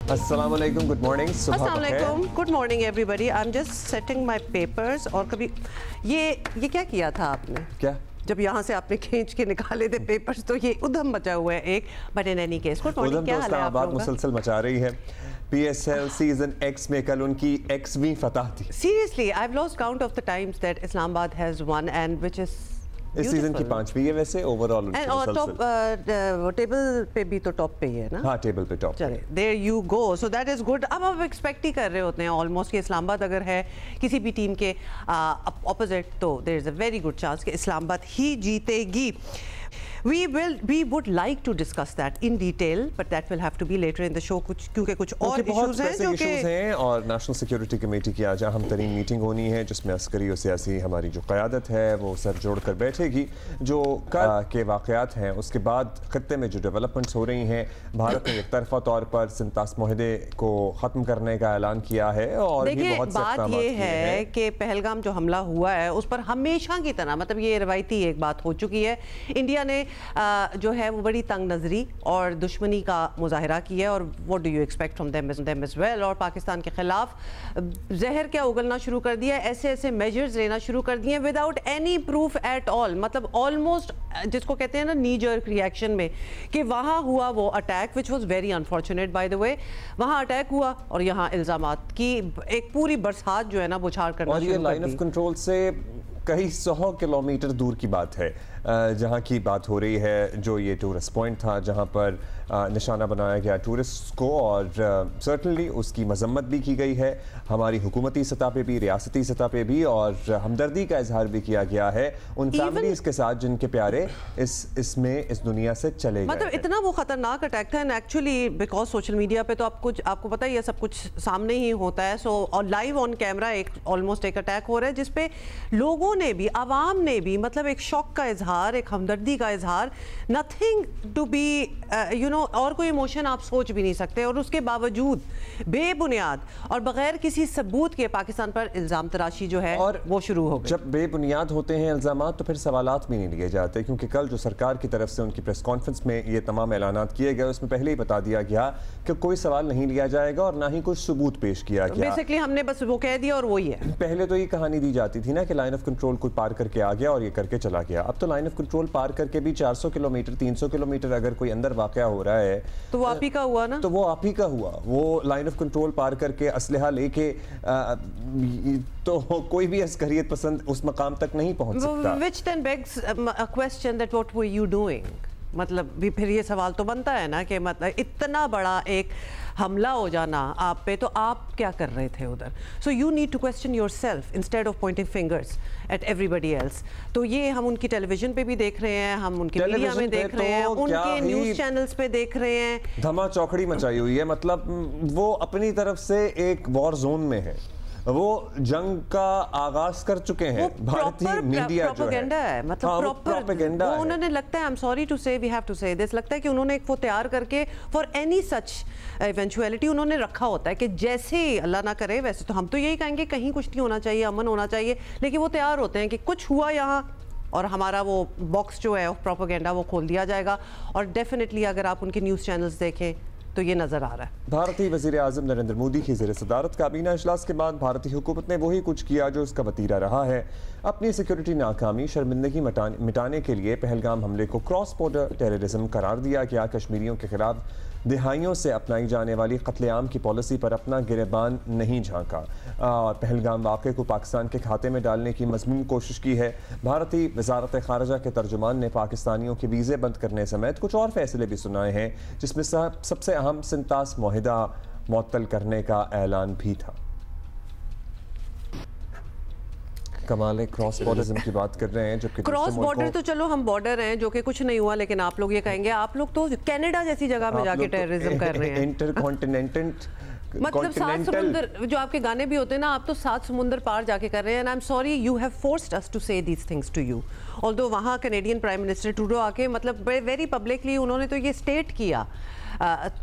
Assalamualaikum, good morning. Assalamualaikum, good morning everybody. I'm just setting my papers. और कभी ये क्या किया था आपने? क्या? जब यहाँ से आपने खींच के निकाले थे पेपर्स तो ये उधम मचा हुआ है एक, but in any case good morning, क्या हाल है आप लोगों का? मुसलसल मचा रही है। PSL सीजन X में कल उनकी Xवीं फतह थी। Seriously, I've lost count of the times that Islamabad has won and which is इस सीजन की 5वीं है वैसे ओवरऑल उनकी और टॉप टेबल पे भी तो टॉप पे ही है ना? हाँ, टेबल पे टॉप। चले, there you go, so that is good। अब आप एक्सपेक्ट ही कर रहे होते हैं ऑलमोस्ट कि इस्लामाबाद अगर है किसी भी टीम के ऑपोजिट तो there is a very good chance कि इस्लामाबाद ही जीतेगी। We would like to discuss that in detail, but that will have to be later in the show क्योंकि कुछ और इश्यूज हैं जो कि हैं और नेशनल सिक्योरिटी कमेटी की आज अहम तरीन मीटिंग होनी है जिसमें अस्करी और सियासी हमारी जो क़यादत है वो सर जोड़ कर बैठेगी। जो के वाक़यात हैं उसके बाद ख़त्ते में जो डेवलपमेंट्स हो रही हैं, भारत ने एक तरफा तौर पर सिंतास मुआहदे को ख़त्म करने का ऐलान किया है और देखिए बात ये है कि पहलगाम जो हमला हुआ है उस पर हमेशा की तरह मतलब ये रवायती एक बात हो चुकी है। इंडिया ने जो है वो बड़ी तंग नजरी और दुश्मनी का मुजाहरा किया और what do you expect from them as well, और पाकिस्तान के खिलाफ जहर क्या उगलना शुरू कर दिया, ऐसे ऐसे मेजर्स लेना शुरू कर दिए without any proof at all, मतलब ऑलमोस्ट जिसको कहते हैं ना नी जर्क रिएक्शन में कि वहाँ हुआ वो attack which was very unfortunate bye the वे, वहाँ अटैक हुआ और यहाँ इल्ज़ामात की एक पूरी बरसात जो है ना बुछार करना और ये लाइन ऑफ कंट्रोल से कई 100 किलोमीटर दूर की बात है जहाँ की बात हो रही है। जो ये टूरिस्ट पॉइंट था जहाँ पर निशाना बनाया गया टूरिस्ट को और सर्टनली उसकी मजम्मत भी की गई है हमारी हुकूमती सतह पे भी, रियासती सतह पे भी, और हमदर्दी का इजहार भी किया गया है उन फैमिलीज के साथ जिनके प्यारे इस दुनिया से चले गए। मतलब इतना वो खतरनाक अटैक था and actually because social media पे तो आपको पता ही है सब कुछ सामने ही होता है। सो और लाइव ऑन कैमरा एक ऑलमोस्ट एक अटैक हो रहा है जिसपे लोगों ने भी, आवाम ने भी, मतलब एक शौक का इजहार, एक हमदर्दी का इजहार, nothing to be you know, और कोई इमोशन आप सोच भी नहीं सकते, और उसके बावजूद बेबुनियाद और बगैर किसी सबूत के पाकिस्तान पर इल्ज़ाम तराशी जो है और वो शुरू हो गई। जब बेबुनियाद होते हैं इल्ज़ामात तो फिर सवालात भी नहीं लिए जाते, क्योंकि कल जो सरकार की तरफ से उनकी प्रेस कॉन्फ्रेंस में ये तमाम ऐलानात किए गए उसमें पहले ही बता दिया गया कि कोई सवाल नहीं लिया जाएगा और ना ही कोई सबूत पेश किया गया। बेसिकली हमने बस वो कह दिया और वही है। पहले तो ये कहानी दी जाती थी ना कि लाइन ऑफ कंट्रोल कोई पार करके आ गया और ये करके चला गया। अब तो लाइन ऑफ कंट्रोल पार करके भी 400 किलोमीटर 300 किलोमीटर अगर कोई अंदर वाकया हो रहा है तो वो आप ही का हुआ ना, तो वो आप ही का हुआ। वो लाइन ऑफ कंट्रोल पार करके असलहा लेके तो कोई भी अस्करियत पसंद उस मकाम तक नहीं पहुंच सकता। Which then begs a question that what were you doing? मतलब भी फिर ये सवाल तो बनता है ना कि मतलब इतना बड़ा एक हमला हो जाना आप पे, तो आप क्या कर रहे थे उधर? So you need to question yourself instead of pointing fingers at everybody else. तो ये हम उनकी टेलीविजन पे भी देख रहे हैं, हम उनके मीडिया में देख रहे हैं, उनके न्यूज़ चैनल्स पे देख रहे हैं। धमा चौकड़ी मचाई हुई है, मतलब वो अपनी तरफ से एक वॉर जोन में है, वो जंग का आगाज कर चुके हैं। भारतीय मीडिया जो है मतलब प्रोपेगेंडा है। उन्होंने लगता है, आई एम सॉरी टू से, वी हैव टू से दिस, लगता है कि उन्होंने एक वो तैयार करके फॉर एनी सच इवेंचुअलिटी उन्होंने रखा होता है कि जैसे अल्लाह ना करे, वैसे तो हम तो यही कहेंगे कहीं कुछ नहीं होना चाहिए, अमन होना चाहिए, लेकिन वो तैयार होते हैं कि कुछ हुआ यहाँ और हमारा वो बॉक्स जो है प्रोपेगेंडा वो खोल दिया जाएगा। और डेफिनेटली अगर आप उनके न्यूज़ चैनल्स देखें तो ये नजर आ रहा है। भारतीय वज़ीर आज़म नरेंद्र मोदी की ज़ेर सदारत काबीना इजलास के बाद भारतीय हुकूमत ने वही कुछ किया जो इसका वतीरा रहा है। अपनी सिक्योरिटी नाकामी शर्मिंदगी मिटाने के लिए पहलगाम हमले को क्रॉस बॉर्डर टेररिज्म करार दिया गया। कश्मीरियों के खिलाफ दिहाइयों से अपनाई जाने वाली कत्लेआम की पॉलिसी पर अपना गिरेबान नहीं झांका और पहलगाम वाक़े को पाकिस्तान के खाते में डालने की मज़मूम कोशिश की है। भारतीय वज़ारत ख़ारिजा के तर्जुमान ने पाकिस्तानियों के वीज़े बंद करने समेत कुछ और फैसले भी सुनाए हैं, जिसमें सबसे अहम सिंतास मुआहिदा मुअत्तल करने का ऐलान भी था। कमाल है, क्रॉस बॉर्डरिज्म की बात कर रहे हैं, जबकि क्रॉस बॉर्डर तो चलो हम बॉर्डर हैं जो कि कुछ नहीं हुआ, लेकिन आप लोग ये कहेंगे आप लोग तो कनाडा जैसी जगह में जाके टेररिज्म कर रहे हैं। इंटरकॉन्टिनेंटल मतलब 7 समुंदर, जो आपके गाने भी होते हैं ना, आप तो 7 समुंदर पार जाके कर रहे हैं। And I am sorry you have forced us to say these things to you. Although वहाँ कैनेडियन प्राइम मिनिस्टर ट्रूडो आके मतलब वेरी पब्लिकली उन्होंने तो ये स्टेट किया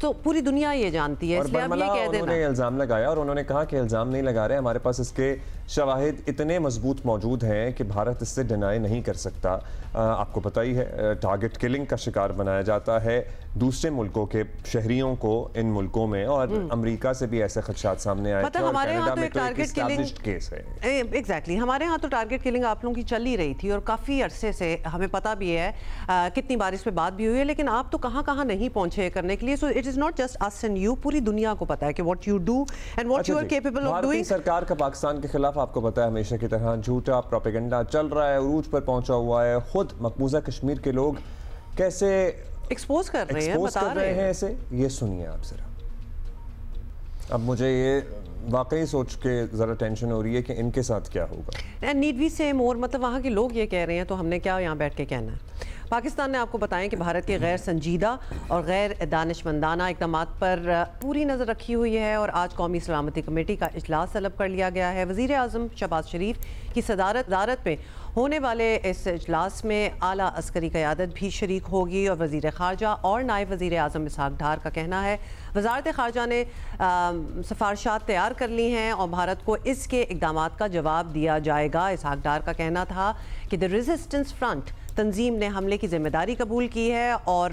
तो पूरी दुनिया ये जानती है, इसलिए आप ये कह देना। उन्होंने इल्ज़ाम लगाया और उन्होंने कहा कि इल्ज़ाम नहीं लगा रहे, हमारे पास इसके शवाहिद इतने मजबूत मौजूद हैं कि भारत इससे डिनाई नहीं कर सकता। आपको पता ही है, टारगेट किलिंग का शिकार बनाया जाता है दूसरे मुल्कों के शहरियों को इन मुल्कों में, और अमेरिका से भी ऐसे खदशात सामने आए थे। हमारे यहाँ तो एक टारगेट किलिंग केस है। एग्जैक्टली, हमारे यहाँ तो टारगेट किलिंग आप लोगों की चल ही रही थी और काफ़ी अरसे से हमें पता भी है, कितनी बार इस पे बात भी हुई है, लेकिन आप तो कहाँ कहाँ नहीं पहुंचे करने के लिए। So it is not just us and you, पूरी दुनिया को पता है कि what you do and what you are capable of doing. सरकार का पाकिस्तान के खिलाफ आपको पता है हमेशा की तरह झूठा प्रोपेगेंडा चल रहा है, उरूज पर पहुंचा हुआ है। खुद मकबूजा कश्मीर के लोग कैसे एक्सपोज कर रहे हैं, बता रहे हैं ऐसे। ये सुनिए आप जरा। अब मुझे ये वाकई सोच के ज़रा टेंशन हो रही है कि इनके साथ क्या होगा। नीड वी से मोर, मतलब वहाँ के लोग ये कह रहे हैं तो हमने क्या यहाँ बैठ के कहना है। पाकिस्तान ने आपको बताएं कि भारत के गैर संजीदा और गैर दानिशमंदाना इक़दामात पर पूरी नज़र रखी हुई है और आज कौमी सलामती कमेटी का इजलास तलब कर लिया गया है। वज़ीर आज़म शहबाज शरीफ की सदारत में होने वाले इस इजलास में आला अस्करी क़यादत भी शरीक होगी और वज़ीर ख़ारजा और नायब वज़ीर आज़म इसहाक़ डार का कहना है वज़ारत ख़ारजा ने सिफारशात तैयार कर ली हैं और भारत को इसके इक़दामात का जवाब दिया जाएगा। इसहाक़ डार का कहना था कि द रेजिस्टेंस फ्रंट तंजीम ने हमले की जिम्मेदारी कबूल की है और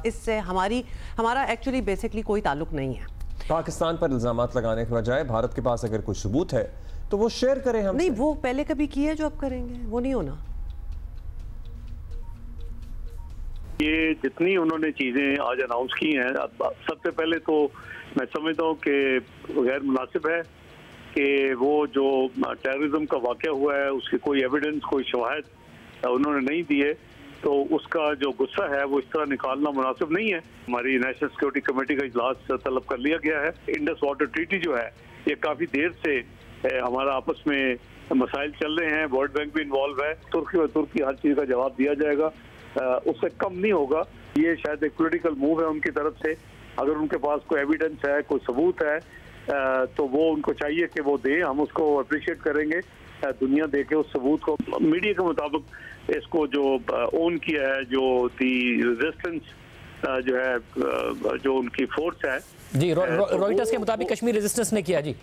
इससे हमारा एक्चुअली बेसिकली कोई ताल्लुक नहीं है। पाकिस्तान पर इल्ज़ामात लगाने के बजाय भारत के पास अगर कोई सबूत है तो वो शेयर करें हम। नहीं, वो पहले कभी किया जो अब करेंगे, वो नहीं होना। ये जितनी उन्होंने चीजें आज अनाउंस की हैं, सबसे पहले तो मैं समझता हूँ कि गैर मुनासिब है कि वो जो टेररिज्म का वाक़या हुआ है उसकी कोई एविडेंस, कोई शवाहिद उन्होंने नहीं दिए, तो उसका जो गुस्सा है वो इस तरह निकालना मुनासिब नहीं है। हमारी नेशनल सिक्योरिटी कमेटी का इजलास तलब कर लिया गया है। इंडस वाटर ट्रीटी जो है ये काफ़ी देर से हमारा आपस में मसाइल चल रहे हैं, वर्ल्ड बैंक भी इन्वॉल्व है, तुर्की हर चीज़ का जवाब दिया जाएगा, उससे कम नहीं होगा। ये शायद एक पॉलिटिकल मूव है उनकी तरफ से। अगर उनके पास कोई एविडेंस है, कोई सबूत है, तो वो उनको चाहिए कि वो दे, हम उसको अप्रिशिएट करेंगे। दुनिया देखे उस सबूत को। मीडिया के मुताबिक इसको जो ओन किया है, जो दी रेजिस्टेंस जो है, जो उनकी फोर्स है जी, रॉयटर्स के मुताबिक कश्मीर रेजिस्टेंस ने किया जी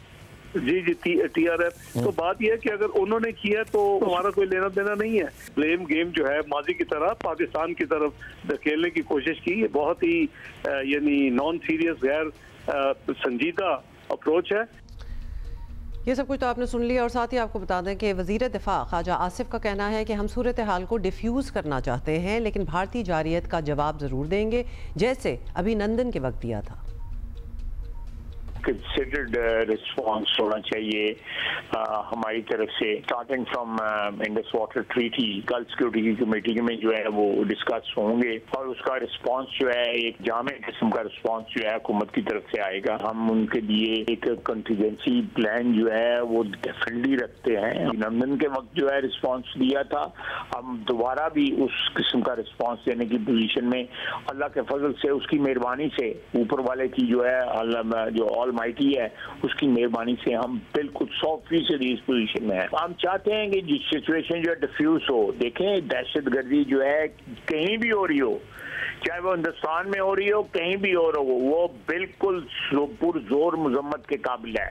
जी TRF। तो बात यह है कि अगर उन्होंने किया तो हमारा कोई लेना देना नहीं है। ब्लेम गेम जो है माजी की तरह पाकिस्तान की तरफ धकेलने की कोशिश की, ये बहुत ही यानी नॉन सीरियस, गैर संजीदा अप्रोच है। ये सब कुछ तो आपने सुन लिया और साथ ही आपको बता दें कि वज़ीर दिफा ख्वाजा आसिफ का कहना है कि हम सूरत हाल को डिफ्यूज़ करना चाहते हैं, लेकिन भारतीय जारियत का जवाब ज़रूर देंगे जैसे अभिनंदन के वक्त दिया था। कंसिडर्ड रिस्पॉन्स होना चाहिए हमारी तरफ से, starting from Indus water treaty. कल सिक्योरिटी कमेटी में जो है वो डिस्कस होंगे और उसका रिस्पॉन्स जो है एक जामे किस्म का रिस्पॉन्स जो है हुकूमत की तरफ से आएगा। हम उनके लिए एक कंटीजेंसी प्लान जो है वो डेफिनेटली रखते हैं। अभिनंदन के वक्त जो है रिस्पॉन्स दिया था, हम दोबारा भी उस किस्म का रिस्पॉन्स देने की पोजीशन में, अल्लाह के फजल से, उसकी मेहरबानी से, ऊपर वाले की जो है जो ऑलमाइटी है उसकी मेहरबानी से हम बिल्कुल 100% इस पोजीशन में है। हम चाहते हैं कि जिस सिचुएशन जो है डिफ्यूज हो। देखें, दहशतगर्दी जो है कहीं भी हो रही हो, चाहे वो हिंदुस्तान में हो रही हो, कहीं भी हो रहा हो, वो बिल्कुल पुरजोर मजम्मत के काबिल है।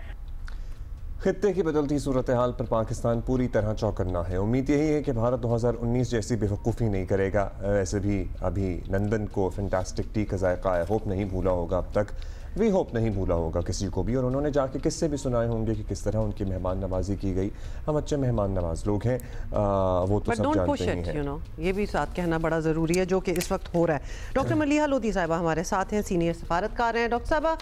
खित्ते की बदलती सूरत हाल पर पाकिस्तान पूरी तरह चौकन्ना है। उम्मीद यही है कि भारत 2019 जैसी बेवकूफ़ी नहीं करेगा। वैसे भी अभी नंदन को फैंटास्टिक टी का जायका है, होप नहीं भूला होगा अब तक, वी होप नहीं भूला होगा किसी को भी। और उन्होंने जाके किस्से भी सुनाए होंगे कि किस तरह उनकी मेहमान नवाजी की गई। हम अच्छे मेहमान नवाज लोग हैं, वो तो सब जानते ही हैं। ये भी साथ कहना बड़ा ज़रूरी है जो कि इस वक्त हो रहा है। डॉक्टर मलिहा लोधी साहिबा हमारे साथ हैं, सीनियर सफारतकार हैं। डॉक्टर साहबा,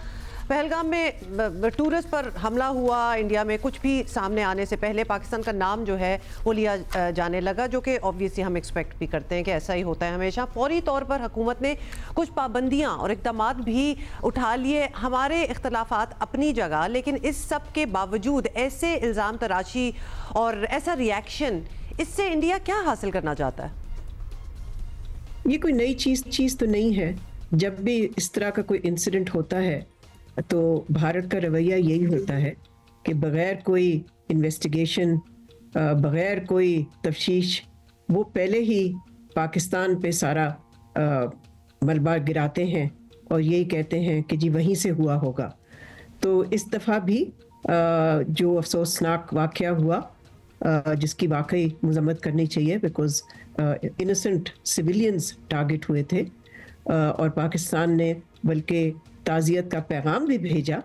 पहलगाम में टूरिस्ट पर हमला हुआ, इंडिया में कुछ भी सामने आने से पहले पाकिस्तान का नाम जो है वो लिया जाने लगा, जो कि ऑब्वियसली हम एक्सपेक्ट भी करते हैं कि ऐसा ही होता है हमेशा। फौरी तौर पर हुकूमत ने कुछ पाबंदियां और इक़दामात भी उठा लिए, हमारे इख्तलाफात अपनी जगह, लेकिन इस सब के बावजूद ऐसे इल्ज़ाम तराशी और ऐसा रिएक्शन, इससे इंडिया क्या हासिल करना चाहता है? ये कोई नई चीज़ तो नहीं है। जब भी इस तरह का कोई इंसिडेंट होता है तो भारत का रवैया यही होता है कि बग़ैर कोई इन्वेस्टिगेशन, बग़ैर कोई तफ्तीश, वो पहले ही पाकिस्तान पे सारा मलबा गिराते हैं और यही कहते हैं कि जी वहीं से हुआ होगा। तो इस दफ़ा भी जो अफसोसनाक वाक़या हुआ, जिसकी वाकई मज़म्मत करनी चाहिए, बिकॉज़ इनोसेंट सिविलियंस टारगेट हुए थे, और पाकिस्तान ने बल्कि ताज़ियत का पैगाम भी भेजा,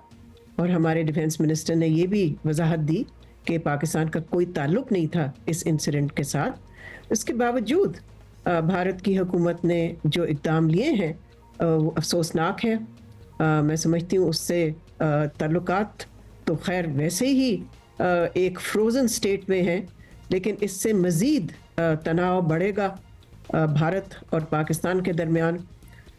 और हमारे डिफेंस मिनिस्टर ने ये भी वजाहत दी कि पाकिस्तान का कोई ताल्लुक़ नहीं था इस इंसिडेंट के साथ। इसके बावजूद भारत की हुकूमत ने जो इक़दाम लिए हैं वो अफसोसनाक है। मैं समझती हूँ उससे ताल्लुकात तो खैर वैसे ही एक फ्रोज़न स्टेट में हैं, लेकिन इससे मज़ीद तनाव बढ़ेगा भारत और पाकिस्तान के दरमियान।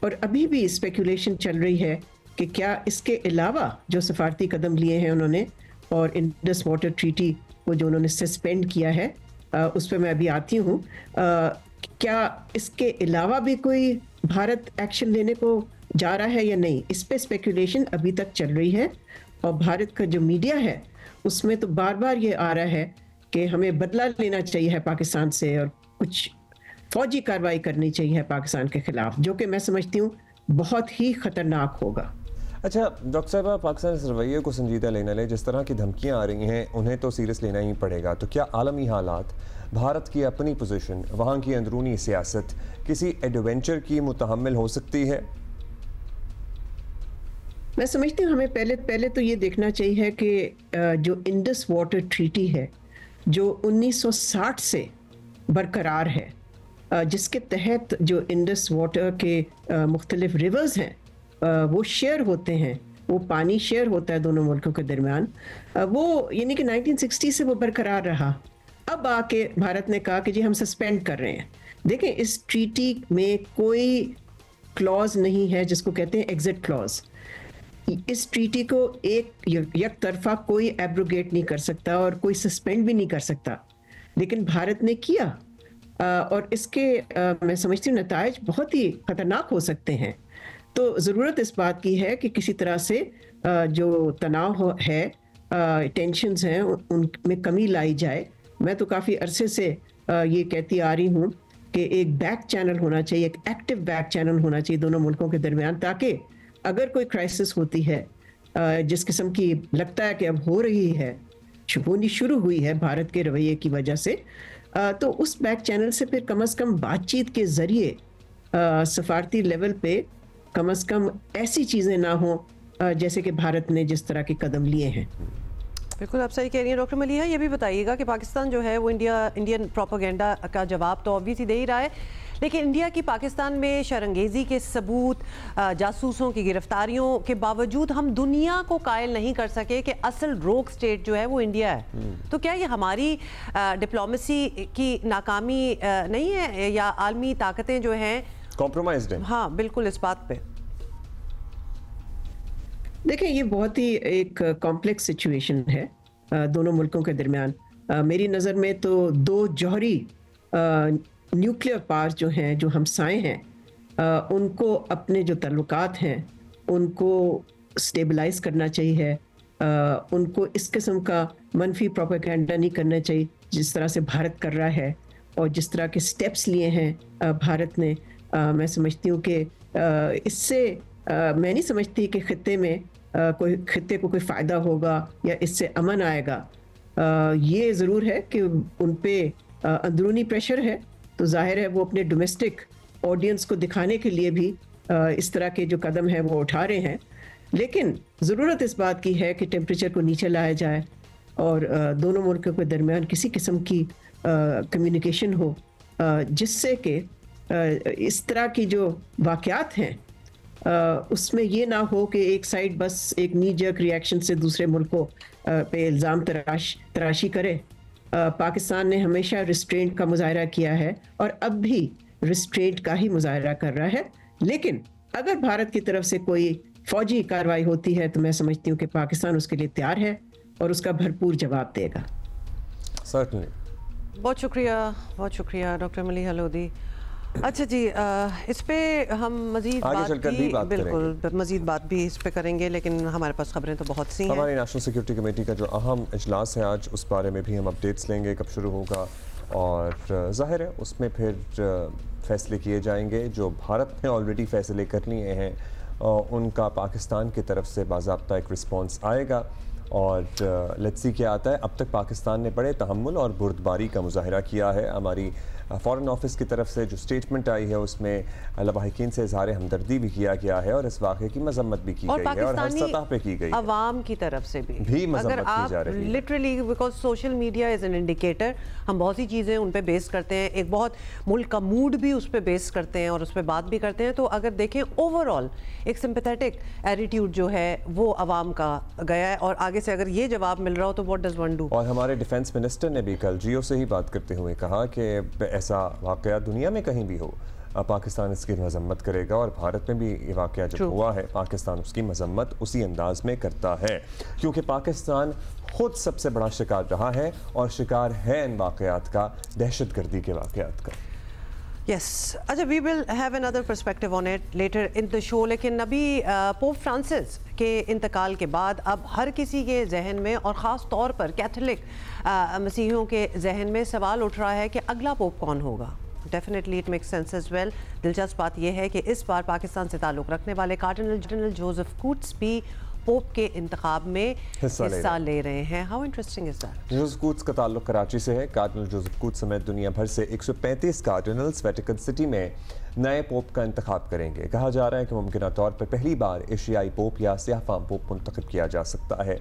और अभी भी स्पेकुलेशन चल रही है कि क्या इसके अलावा जो सफारती कदम लिए हैं उन्होंने, और इंडस वाटर ट्रीटी को जो उन्होंने सस्पेंड किया है, उस पर मैं अभी आती हूँ, क्या इसके अलावा भी कोई भारत एक्शन लेने को जा रहा है या नहीं, इस पे स्पेकुलेशन अभी तक चल रही है। और भारत का जो मीडिया है उसमें तो बार बार ये आ रहा है कि हमें बदला लेना चाहिए है पाकिस्तान से, और कुछ फौजी कार्रवाई करनी चाहिए है पाकिस्तान के खिलाफ, जो कि मैं समझती हूँ बहुत ही ख़तरनाक होगा। अच्छा डॉक्टर साहब, पाकिस्तान इस रवैये को संजीदा लेना ले, जिस तरह की धमकियाँ आ रही हैं उन्हें तो सीरियस लेना ही पड़ेगा। तो क्या आलमी हालात, भारत की अपनी पोजीशन, वहाँ की अंदरूनी सियासत किसी एडवेंचर की मुतहम्मिल हो सकती है? मैं समझती हूँ हमें पहले तो ये देखना चाहिए कि जो इंडस वाटर ट्रीटी है जो 1960 से बरकरार है, जिसके तहत जो इंडस वाटर के मुख्तलिफ रिवर्स हैं वो शेयर होते हैं, वो पानी शेयर होता है दोनों मुल्कों के दरमियान, वो यानी कि 1960 से वो बरकरार रहा। अब आके भारत ने कहा कि जी हम सस्पेंड कर रहे हैं। देखें, इस ट्रीटी में कोई क्लॉज नहीं है जिसको कहते हैं एग्जिट क्लॉज। इस ट्रीटी को एक तरफा कोई एब्रोगेट नहीं कर सकता और कोई सस्पेंड भी नहीं कर सकता, लेकिन भारत ने किया, और इसके मैं समझती हूँ नतायज बहुत ही ख़तरनाक हो सकते हैं। तो ज़रूरत इस बात की है कि किसी तरह से जो तनाव है, टेंशन्स हैं, उनमें कमी लाई जाए। मैं तो काफ़ी अरसे से ये कहती आ रही हूँ कि एक बैक चैनल होना चाहिए, एक एक्टिव बैक चैनल होना चाहिए दोनों मुल्कों के दरमियान, ताकि अगर कोई क्राइसिस होती है जिस किस्म की लगता है कि अब हो रही है, होनी शुरू हुई है भारत के रवैये की वजह से, तो उस बैक चैनल से फिर कम से कम बातचीत के ज़रिए सफारती लेवल पे कम से कम ऐसी चीज़ें ना हों जैसे कि भारत ने जिस तरह के कदम लिए हैं। बिल्कुल आप सही कह रही हैं डॉक्टर मलिहा। ये भी बताइएगा कि पाकिस्तान जो है वो इंडियन प्रोपेगेंडा का जवाब तो ऑब्वियसली दे ही रहा है, लेकिन इंडिया की पाकिस्तान में शरंगेज़ी के सबूत, जासूसों की गिरफ्तारियों के बावजूद हम दुनिया को कायल नहीं कर सके कि असल रोग स्टेट जो है वो इंडिया है। तो क्या ये हमारी डिप्लोमेसी की नाकामी नहीं है, या आलमी ताकतें जो हैं कॉम्प्रोमाइज्ड हैं? हाँ बिल्कुल, इस बात पे देखिए, ये बहुत ही एक कॉम्प्लेक्स सिचुएशन है दोनों मुल्कों के दरमियान। मेरी नज़र में तो दो जौहरी न्यूक्लियर पावर्स जो हैं, जो हमसाए हैं, उनको अपने जो ताल्लुकात हैं उनको स्टेबलाइज करना चाहिए। उनको इस किस्म का मनफी प्रोपेगेंडा नहीं करना चाहिए जिस तरह से भारत कर रहा है, और जिस तरह के स्टेप्स लिए हैं भारत ने। मैं समझती हूँ कि इससे मैं नहीं समझती कि खित्ते को कोई फ़ायदा होगा या इससे अमन आएगा। ये ज़रूर है कि उन पे अंदरूनी प्रेशर है, तो जाहिर है वो अपने डोमेस्टिक ऑडियंस को दिखाने के लिए भी इस तरह के जो कदम है वो उठा रहे हैं। लेकिन ज़रूरत इस बात की है कि टेम्परेचर को नीचे लाया जाए और दोनों मुल्कों के दरमियान किसी किस्म की कम्युनिकेशन हो, जिससे कि इस तरह की जो वाक़यात हैं उसमें ये ना हो कि एक साइड बस एक नी जर्क रिएक्शन से दूसरे मुल्कों पे इल्ज़ाम तराशी करे। पाकिस्तान ने हमेशा रिस्ट्रेंट का मुजाहरा किया है और अब भी रिस्ट्रेंट का ही मुजाहरा कर रहा है, लेकिन अगर भारत की तरफ से कोई फौजी कार्रवाई होती है तो मैं समझती हूँ कि पाकिस्तान उसके लिए तैयार है और उसका भरपूर जवाब देगा। Certainly. बहुत शुक्रिया डॉक्टर मलिहा लोधी। अच्छा जी, इस पे हम मजीद बात भी इस पे करेंगे, लेकिन हमारे पास खबरें तो बहुत सी हैं। हमारी नेशनल सिक्योरिटी कमेटी का जो अहम इजलास है आज, उस बारे में भी हम अपडेट्स लेंगे, कब शुरू होगा, और ज़ाहिर है उसमें फिर फैसले किए जाएंगे जो भारत ने ऑलरेडी फैसले कर लिए हैं उनका पाकिस्तान की तरफ से बाज़ाब्ता एक रिस्पॉन्स आएगा और लेट्स सी क्या आता है। अब तक पाकिस्तान ने बड़े तहम्मुल और बुर्दबारी का मुजाहरा किया है। हमारी फ़ॉरेन ऑफिस की तरफ से जो स्टेटमेंट आई है उसमें लवाहिकीन से इज़हार हमदर्दी भी किया गया है और इस वाक़े की मजम्मत भी की गई है और हर सतह पे की गई है। अवाम की तरफ से भी मजम्मत की जा रही है। Literally because social media is an indicator. हम बहुत सी चीज़ें उन पर बेस करते हैं, एक बहुत मुल्क का मूड भी उस पर बेस करते हैं और उस पर बात भी करते हैं। तो अगर देखें ओवरऑल एक सिंपैथेटिक एटीट्यूड जो है वो अवाम का गया है और आगे से अगर ये जवाब मिल रहा हो तो व्हाट डज वन डू। और हमारे डिफेंस मिनिस्टर ने भी कल जियो से ही बात करते हुए कहा कि ऐसा वाक़या दुनिया में कहीं भी हो पाकिस्तान इसकी मजम्मत करेगा और भारत में भी ये वाक़या जब हुआ है पाकिस्तान उसकी मजम्मत उसी अंदाज में करता है क्योंकि पाकिस्तान खुद सबसे बड़ा शिकार रहा है और शिकार है इन वाक़यात का, दहशतगर्दी के वाक़यात का। Yes, अच्छा we will have another perspective on it later in the show. लेकिन अभी पोप फ्रांसिस के इंतकाल के बाद अब हर किसी के जहन में और ख़ास तौर पर कैथोलिक मसीहियों के जहन में सवाल उठ रहा है कि अगला पोप कौन होगा। Definitely it makes sense as well. दिलचस्प बात यह है कि इस बार पाकिस्तान से ताल्लुक़ रखने वाले कार्डिनल जोसेफ कूट्स भी पोप के इंतखाब में हिस्सा ले रहे हैं। How interesting is that? Joseph Coutts का ताल्लुक कराची से है। कार्डिनल जोसेफ कूट्स समेत दुनिया भर से 135 कार्डिनल्स वेटिकन सिटी में नए पोप का इंतखाब करेंगे। कहा जा रहा है कि मुमकिन तौर पर पहली बार एशियाई पोप या स्याहफाम पोप मुंतखब किया जा सकता है।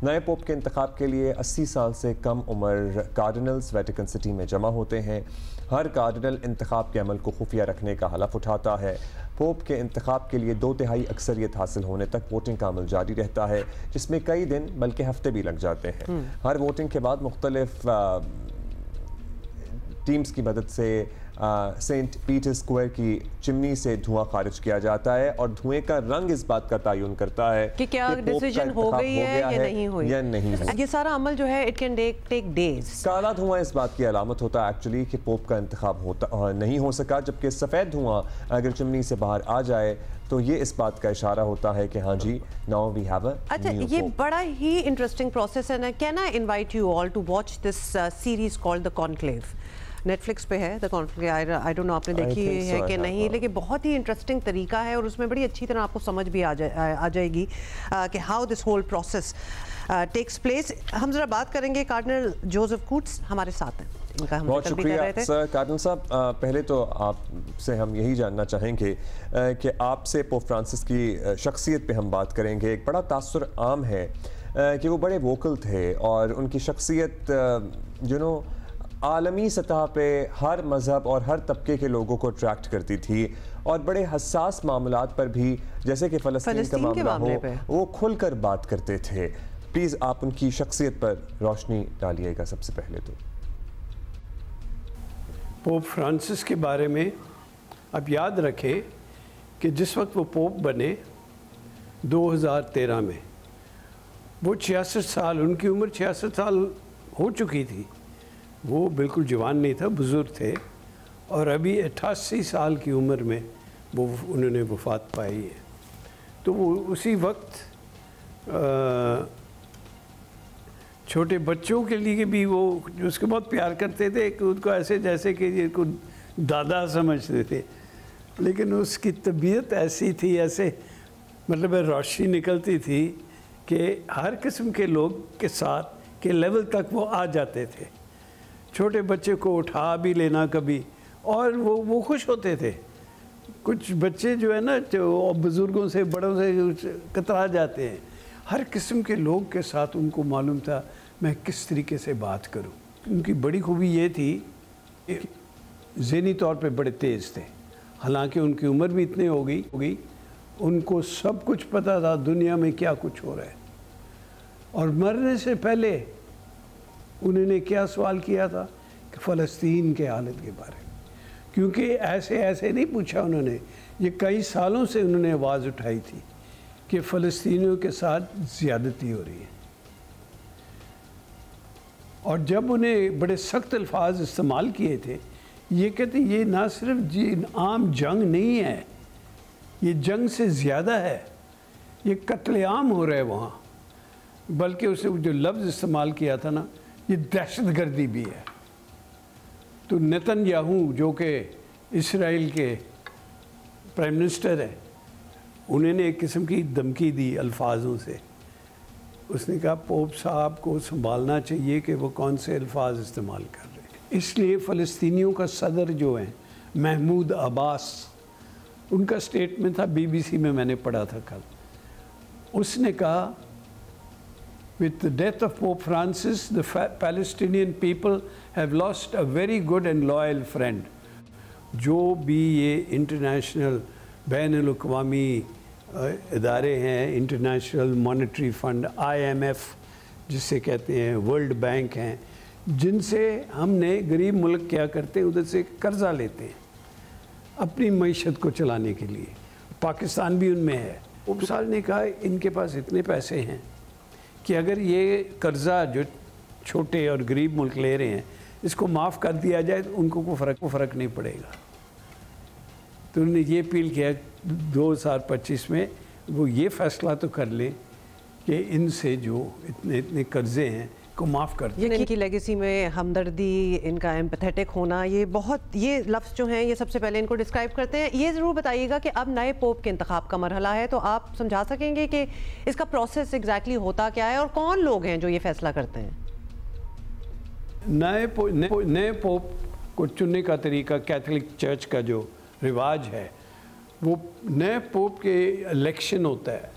नए पोप के इंतखाब के लिए 80 साल से कम उम्र कार्डिनल्स वेटिकन सिटी में जमा होते हैं। हर कार्डिनल इंतखाब के अमल को खुफिया रखने का हलफ उठाता है। पोप के इंतखाब के लिए 2/3 अक्सरियत हासिल होने तक वोटिंग का अमल जारी रहता है जिसमें कई दिन बल्कि हफ्ते भी लग जाते हैं। हर वोटिंग के बाद मुख्तलिफ टीम्स की मदद से सेंट पीटर स्क्वायर की चिमनी से धुआं खारिज किया जाता है और धुएं का रंग इस बात का तयन करता है कि क्या डिसीजन हो गई है या नहीं हुई या नहीं हुई। ये सारा अमल जो है इट कैन टेक डेज। काला धुआं इस बात की अलामत होता है एक्चुअली कि पोप का इंतखाब होता नहीं हो सका, जबकि सफ़ेद धुआं अगर चिमनी से बाहर आ जाए तो ये इस बात का इशारा होता है कि हाँ जी नाउ वी हैव अ अच्छा ये बड़ा ही इंटरेस्टिंग प्रोसेस है ना। Can I invite you all to watch this series called the conclave. Netflix पे है the conflict. I don't know आपने देखी है कि नहीं, लेकिन बहुत ही इंटरेस्टिंग तरीका है और उसमें बड़ी अच्छी तरह आपको समझ भी आ जाएगी कि how this whole process takes place. हम जरा बात करेंगे कार्डिनल जोसेफ कूट्स हमारे साथ हैं। इनका हम बहुत शुक्रिया सर। कार्डिनल साहब पहले तो आपसे हम यही जानना चाहेंगे कि आपसे पोप फ्रांसिस की शख्सियत पे हम बात करेंगे। एक बड़ा तासुर आम है कि वो बड़े वोकल थे और उनकी शख्सियत आलमी सतह पे हर मज़हब और हर तबके के लोगों को अट्रैक्ट करती थी और बड़े हसास मामलात पर भी जैसे कि फ़लस्तीन का मामला हो वो खुलकर बात करते थे। प्लीज़ आप उनकी शख्सियत पर रोशनी डालिएगा। सबसे पहले तो पोप फ्रांसिस के बारे में आप याद रखें कि जिस वक्त वो पोप बने 2013 में, वो 66 साल, उनकी उम्र 66 साल हो चुकी थी। वो बिल्कुल जवान नहीं था, बुज़ुर्ग थे और अभी 88 साल की उम्र में वो उन्होंने वफ़ात पाई है। तो वो उसी वक्त छोटे बच्चों के लिए भी वो उसको बहुत प्यार करते थे कि उनको ऐसे जैसे कि जिनको दादा समझते थे, लेकिन उसकी तबीयत ऐसी थी, ऐसे मतलब रोशनी निकलती थी कि हर किस्म के लोग के साथ के लेवल तक वो आ जाते थे। छोटे बच्चे को उठा भी लेना कभी और वो खुश होते थे। कुछ बच्चे जो है ना जो बुज़ुर्गों से बड़ों से कतरा जाते हैं, हर किस्म के लोग के साथ उनको मालूम था मैं किस तरीके से बात करूं। उनकी बड़ी खूबी ये थी ज़हनी तौर पे बड़े तेज़ थे, हालांकि उनकी उम्र भी इतनी हो गई उनको सब कुछ पता था दुनिया में क्या कुछ हो रहा है। और मरने से पहले उन्होंने क्या सवाल किया था कि फ़लस्तीन के हालत के बारे में, क्योंकि ऐसे नहीं पूछा उन्होंने, ये कई सालों से उन्होंने आवाज़ उठाई थी कि फ़लस्तीनियों के साथ ज़्यादती हो रही है। और जब उन्हें बड़े सख्त अल्फाज इस्तेमाल किए थे, ये कहते ये ना सिर्फ आम जंग नहीं है, ये जंग से ज़्यादा है, ये कत्लेआम हो रहा है वहाँ, बल्कि उसे जो लफ्ज़ इस्तेमाल किया था ना, ये दहशतगर्दी भी है। तो नेतन्याहू जो कि इसराइल के प्राइम मिनिस्टर हैं, उन्होंने एक किस्म की धमकी दी अल्फाजों से। उसने कहा पोप साहब को संभालना चाहिए कि वो कौन से अल्फाज इस्तेमाल कर रहे हैं। इसलिए फ़लस्तीनियों का सदर जो है महमूद अब्बास, उनका स्टेटमेंट था, BBC में मैंने पढ़ा था कल। उसने कहा With the death of Pope Francis, the Palestinian people have lost a very good and loyal friend. जो भी ये इंटरनेशनल बैनुल-अक़वामी इदारे हैं, इंटरनेशनल मॉनेटरी फंड IMF जिसे कहते हैं, वर्ल्ड बैंक हैं, जिनसे हमने गरीब मुल्क क्या करते हैं, उधर से कर्ज़ा लेते हैं अपनी मईशत को चलाने के लिए। पाकिस्तान भी उनमें है। पोप साहब ने कहा इनके पास इतने पैसे हैं कि अगर ये कर्ज़ा जो छोटे और गरीब मुल्क ले रहे हैं इसको माफ़ कर दिया जाए तो उनको कोई फ़र्क नहीं पड़ेगा। तो उन्होंने ये अपील किया 2025 में वो ये फ़ैसला तो कर लें कि इनसे जो इतने कर्ज़े हैं को माफ़ कर दें। इनकी लेगेसी में हमदर्दी, इनका एम्पैथेटिक होना, ये लफ्ज़ जो हैं ये सबसे पहले इनको डिस्क्राइब करते हैं। ये ज़रूर बताइएगा कि अब नए पोप के इंतखाब का मरहला है, तो आप समझा सकेंगे कि इसका प्रोसेस एग्जैक्टली होता क्या है और कौन लोग हैं जो ये फैसला करते हैं? नए पोप को चुनने का तरीका कैथोलिक चर्च का जो रिवाज है वो नए पोप के इलेक्शन होता है,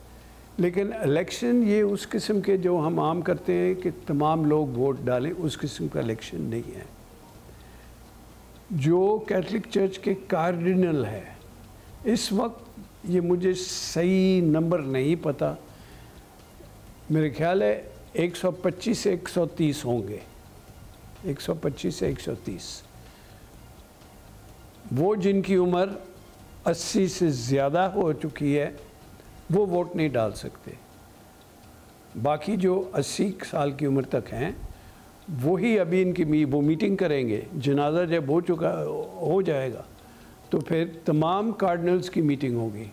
लेकिन इलेक्शन ये उस किस्म के जो हम आम करते हैं कि तमाम लोग वोट डालें, उस किस्म का इलेक्शन नहीं है। जो कैथोलिक चर्च के कार्डिनल है, इस वक्त ये मुझे सही नंबर नहीं पता, मेरे ख्याल है 125 से 130 होंगे, 125 से 130। वो जिनकी उम्र 80 से ज़्यादा हो चुकी है वो वोट नहीं डाल सकते। बाकी जो 80 साल की उम्र तक हैं वही अभी इनकी वो मीटिंग करेंगे। जनाजा जब हो जाएगा तो फिर तमाम कार्डिनल्स की मीटिंग होगी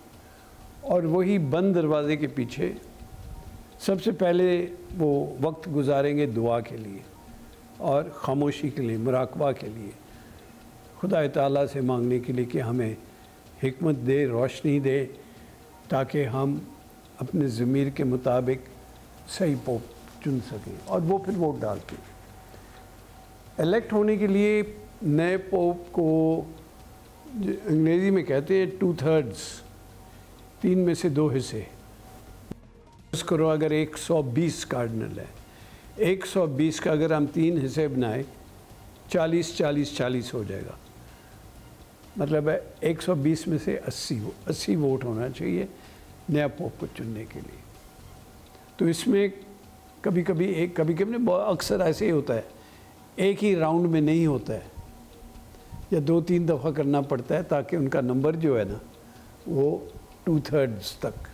और वही बंद दरवाजे के पीछे सबसे पहले वो वक्त गुजारेंगे दुआ के लिए और ख़ामोशी के लिए, मुराकबा के लिए, खुदा ताला से मांगने के लिए कि हमें हिकमत दे, रोशनी दे, ताकि हम अपने ज़मीर के मुताबिक सही पोप चुन सकें और वो फिर वोट डालते हैं। इलेक्ट होने के लिए नए पोप को अंग्रेज़ी में कहते हैं 2/3, 3 में से 2 हिस्से। करो अगर 120 कार्डिनल है, 120 का अगर हम 3 हिस्से बनाए 40-40-40 हो जाएगा। मतलब है 120 में से 80 वोट होना चाहिए नया पोप को चुनने के लिए। तो इसमें कभी कभी अक्सर ऐसे ही होता है, एक ही राउंड में नहीं होता है, या 2-3 दफ़ा करना पड़ता है ताकि उनका नंबर जो है ना वो 2/3 तक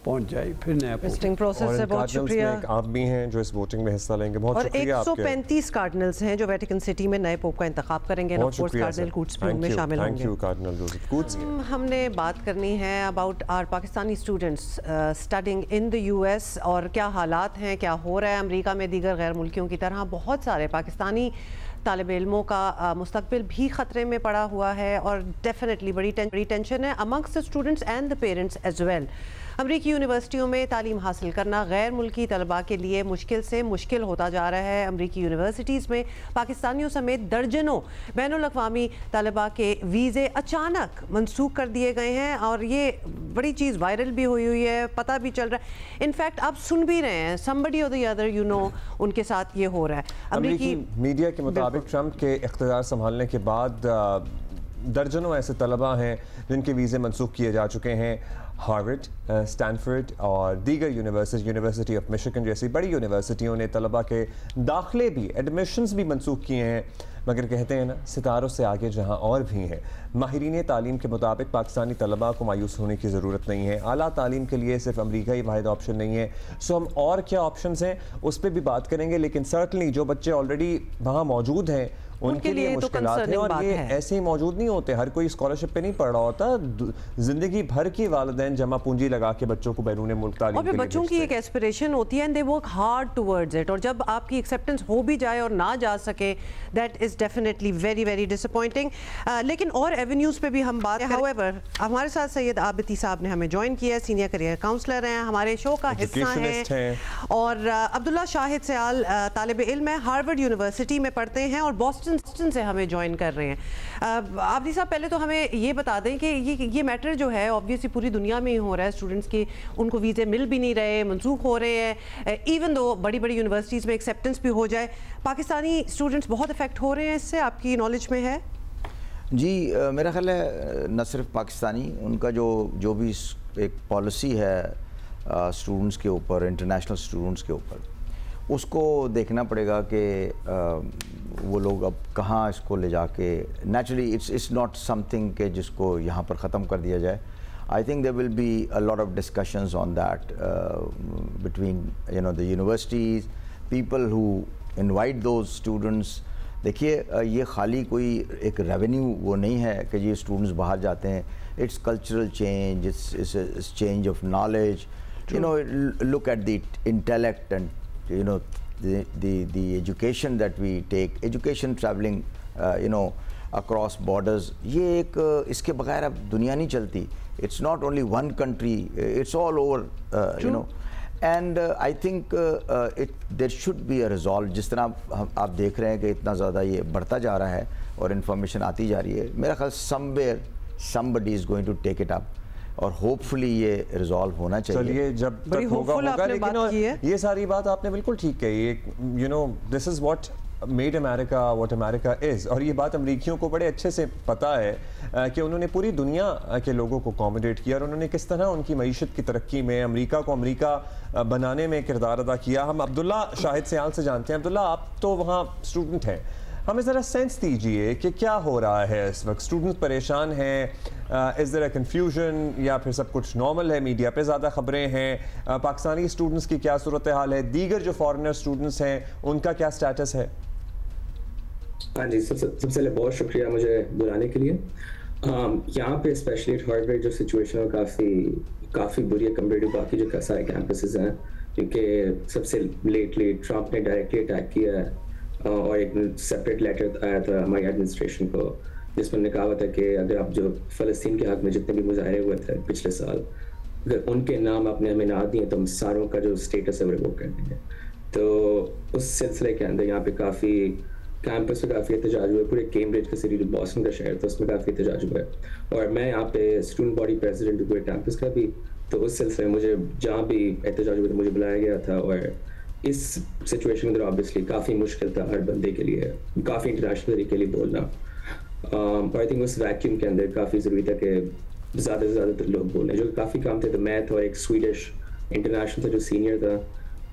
पहुंच जाए, फिर नया प्रोसेस से बहुत शुक्रिया। आप भी हैं जो इस वोटिंग में हिस्सा लेंगे, बहुत शुक्रिया। 135 कार्डिनल्स हैं जो वेटिकन सिटी में नए पोप का इंतखाब करेंगे। कार्डिनल कूट्स भी उनमें शामिल होंगे। हमने बात करनी है about our Pakistani students studying in the US और क्या हालात हैं, क्या हो रहा है अमेरिका में। दीगर गैर मुल्कियों की तरह बहुत सारे पाकिस्तानी तालिब इल्मों का मुस्तकबिल भी ख़तरे में पड़ा हुआ है और डेफिनेटली बड़ी टेंशन है amongst the students and the parents as well. अमरीकी यूनिवर्सिटियों में तालीम हासिल करना गैर मुल्की तलबा के लिए मुश्किल से मुश्किल होता जा रहा है। अमरीकी यूनिवर्सिटीज़ में पाकिस्तानियों समेत दर्जनों बैनुल-अक़वामी तलबा के वीज़े अचानक मनसूख कर दिए गए हैं और ये बड़ी चीज़ वायरल भी हुई है, पता भी चल रहा है। इनफैक्ट आप सुन भी रहे हैं, समबडी और द अदर उनके साथ ये हो रहा है। अमरीकी मीडिया के मुताबिक ट्रंप के इख्तियार संभालने के बाद दर्जनों ऐसे तलबा हैं जिनके वीज़े मनसूख किए जा चुके हैं। हार्वर्ड, स्टैनफोर्ड और दीगर यूनिवर्सिटी ऑफ मिशिगन जैसी बड़ी यूनिवर्सिटियों ने तलबा के दाखिले भी, एडमिशन्स भी मनसूख किए हैं। मगर कहते हैं ना, सितारों से आगे जहां और भी हैं। माहिरीन तालीम के मुताबिक पाकिस्तानी तलबा को मायूस होने की ज़रूरत नहीं है। आला तालीम के लिए सिर्फ अमरीका ही वाहिद ऑप्शन नहीं है। सो हम और क्या ऑप्शंस हैं उस पर भी बात करेंगे, लेकिन सर्टनली जो बच्चे ऑलरेडी वहाँ मौजूद हैं उनके लिए मुश्किलात हैं और ये ऐसे ही मौजूद नहीं होते। हर कोई स्कॉलरशिप पे नहीं पढ़ रहा होता, जिंदगी भर की वालिदैन जमा पूंजी लगा के बच्चों को बैरून मुल्क तालीम के लिए बच्चों की एक एस्पिरेशन होती है and they work hard towards it, और जब आपकी एक्सेप्टेंस हो भी जाए और ना जा सके, that is definitely very very disappointing. लेकिन और एवेन्यूज पे भी हम बात करें। हाउएवर हमारे साथ सैयद आबिदी साहब ने हमें ज्वाइन किया है, सीनियर करियर काउंसलर हैं, हमारे शो का हिस्सा हैं, और अब्दुल्ला शाहिद सयाल तालिब इल्म है, हार्वर्ड यूनिवर्सिटी में पढ़ते हैं और बॉस्टन से हमें ज्वाइन कर रहे हैं। आबिदी साहब, पहले तो हमें ये बता दें कि ये मैटर जो है ऑब्वियसली पूरी दुनिया में ही हो रहा है, स्टूडेंट्स के उनको वीज़े मिल भी नहीं रहे, मनसूख हो रहे हैं, इवन दो बड़ी बड़ी यूनिवर्सिटीज़ में एक्सेप्टेंस भी हो जाए, पाकिस्तानी स्टूडेंट्स बहुत इफेक्ट हो रहे हैं इससे, आपकी नॉलेज में है? जी, मेरा ख्याल है न सिर्फ पाकिस्तानी, उनका जो भी एक पॉलिसी है स्टूडेंट्स के ऊपर, इंटरनेशनल स्टूडेंट्स के ऊपर, उसको देखना पड़ेगा कि वो लोग अब कहाँ इसको ले जाके, नेचुरली इट्स नॉट समथिंग के जिसको यहाँ पर ख़त्म कर दिया जाए। I think there will be a lot of discussions on that between the universities, people who invite those students. देखिए, ये खाली कोई एक रेवेन्यू वो नहीं है कि ये स्टूडेंट्स बाहर जाते हैं। It's cultural change, it's change of knowledge. Look at the intellect and the education that we take, education traveling across borders. ये एक इसके बगैर अब दुनिया नहीं चलती. It's not only one country, it's all over, and I think there should be a resolve. जिस तरह आप देख रहे हैं कि इतना ज़्यादा ये बढ़ता जा रहा है और इन्फॉर्मेशन आती जा रही है, मेरा ख्याल somewhere somebody is going to take it up और होपफुली ये रिजॉल्व होना चाहिए। चलिए, जब तक होगा लेकिन ये सारी बात आपने बिल्कुल ठीक कही। This is what made America what America is, और ये बात अमरीकियों को बड़े अच्छे से पता है कि उन्होंने पूरी दुनिया के लोगों को अकोमोडेट किया और उन्होंने किस तरह उनकी मईशत की तरक्की में अमरीका को अमरीका बनाने में किरदार अदा किया। हम अब्दुल्ला शाहिद सयाल से जानते हैं। अब्दुल्ला, आप तो वहाँ स्टूडेंट हैं, हमें ज़रा सेंस दीजिए कि क्या हो रहा है इस वक्त। स्टूडेंट्स परेशान हैं, इज़ देयर अ कन्फ्यूजन, या फिर सब कुछ नॉर्मल है, मीडिया पे ज़्यादा खबरें हैं? पाकिस्तानी स्टूडेंट्स की क्या सूरत हाल है? दीगर जो फॉरेनर स्टूडेंट्स हैं उनका क्या स्टेटस है? हाँ जी, सबसे पहले बहुत शुक्रिया मुझे बुलाने के लिए। यहाँ पे स्पेशली हार्वर्ड जो सिचुएशन है काफ़ी बुरी है कंपेयर टू बाकी जो सारे कैंपसेस हैं, क्योंकि सबसे लेटली ट्रम्प ने डायरेक्टली अटैक किया है और एक सेपरेट लेटर आया था हमारी एडमिनिस्ट्रेशन को जिसमें ने कहा था कि अगर आप जो फ़लस्तीन के हक़ में जितने भी मुजाहरे हुए थे पिछले साल, अगर उनके नाम आपने हमें ना दिए तो हम सारों का जो स्टेटस है वो रिवोक कर देंगे। तो उस सिलसिले के अंदर यहाँ पे काफ़ी कैंपस में काफ़ी एहतजाज हुए, पूरे कैम्ब्रिज का सिटी जो बॉस्टन का शहर था उसमें काफ़ी एहतजाज हुआ है, और मैं यहाँ पे स्टूडेंट बॉडी प्रेसिडेंट पूरे कैंपस का भी, तो उस सिलसिले में मुझे जहाँ भी एहतजाज हुए तो मुझे बुलाया गया था। और इस सिचुएशन में ऑब्वियसली काफ़ी मुश्किल था हर बंदे के लिए, काफ़ी इंटरनेशनल तरीके के लिए बोलना, और आई थिंक उस वैक्यूम के अंदर काफ़ी ज़रूरी था कि ज़्यादा से ज़्यादातर लोग बोलें, जो काफ़ी काम थे। तो मैं था और एक स्वीडिश इंटरनेशनल था जो सीनियर था,